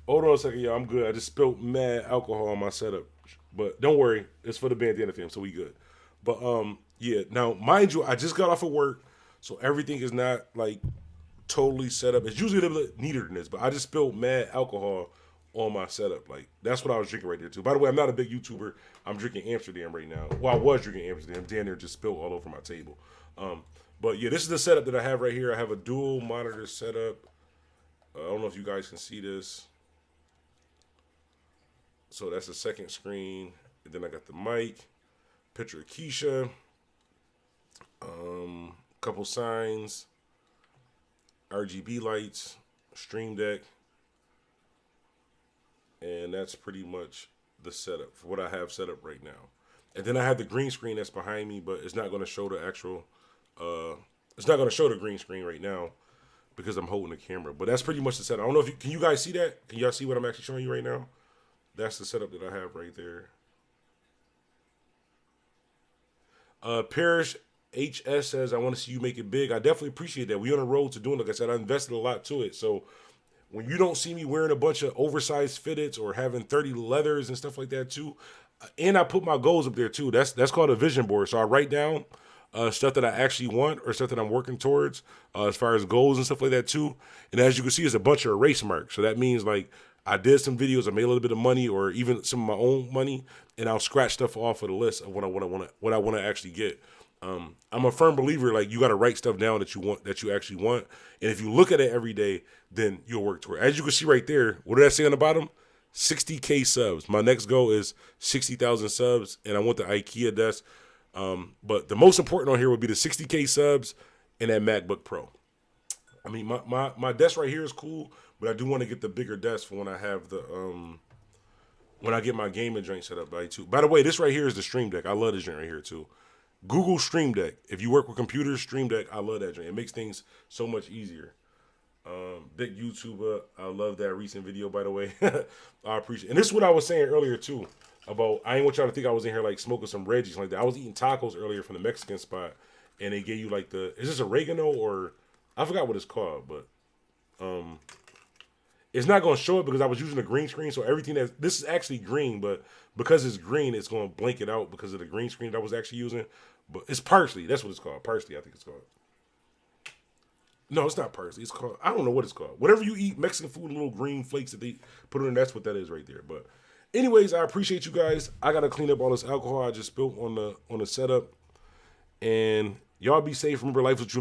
Hold on a second, y'all. I'm good. I just spilled mad alcohol on my setup. But don't worry. It's for the Bandana Fam, so we good. But, yeah. Now, mind you, I just got off of work, so everything is not, like, totally set up. It's usually a little bit neater than this, but I just spilled mad alcohol on my setup. Like, that's what I was drinking right there, too. By the way, I'm not a big YouTuber. I'm drinking Amsterdam right now. Well, I was drinking Amsterdam. Dan there just spilled all over my table. But, yeah, this is the setup that I have right here. I have a dual monitor setup. I don't know if you guys can see this. So that's the second screen. And then I got the mic, picture of Keisha, couple signs, RGB lights, Stream Deck. And that's pretty much the setup for what I have set up right now. And then I have the green screen that's behind me, but it's not going to show the actual, it's not going to show the green screen right now because I'm holding the camera. But that's pretty much the setup. I don't know if can you guys see that? Can y'all see what I'm actually showing you right now? That's the setup that I have right there. Parrish HS says, I want to see you make it big. I definitely appreciate that. We on the road to doing it. Like I said, I invested a lot to it. So when you don't see me wearing a bunch of oversized fitteds or having 30 leathers and stuff like that too, and I put my goals up there too. That's called a vision board. So I write down stuff that I actually want or stuff that I'm working towards as far as goals and stuff like that too. And as you can see, it's a bunch of erase marks. So that means like I did some videos, I made a little bit of money or even some of my own money, and I'll scratch stuff off of the list of what I want to actually get. I'm a firm believer, like you got to write stuff down that you actually want. And if you look at it every day, then you'll work toward it. As you can see right there, what did I say on the bottom? 60K subs. My next goal is 60,000 subs, and I want the IKEA desk. But the most important on here would be the 60K subs and that MacBook Pro. I mean, my desk right here is cool, but I do want to get the bigger desk for when I have the when I get my gaming joint set up by too. By the way, this right here is the Stream Deck. I love this joint right here too. Google Stream Deck. If you work with computers, Stream Deck, I love that joint. It makes things so much easier. Big YouTuber, I love that recent video, by the way. I appreciate it. And this is what I was saying earlier too about I ain't want y'all to think I was in here like smoking some Reggie's like that. I was eating tacos earlier from the Mexican spot, and they gave you like is this oregano or I forgot what it's called, but it's not going to show it because I was using a green screen, so everything this is actually green, but because it's green, it's going to blank it out because of the green screen that I was actually using. But it's parsley. That's what it's called. Parsley, I think it's called. No, it's not parsley. It's called, I don't know what it's called. Whatever you eat, Mexican food, little green flakes that they put in, that's what that is right there. But anyways, I appreciate you guys. I got to clean up all this alcohol I just spilled on the setup. And y'all be safe. Remember, life is true.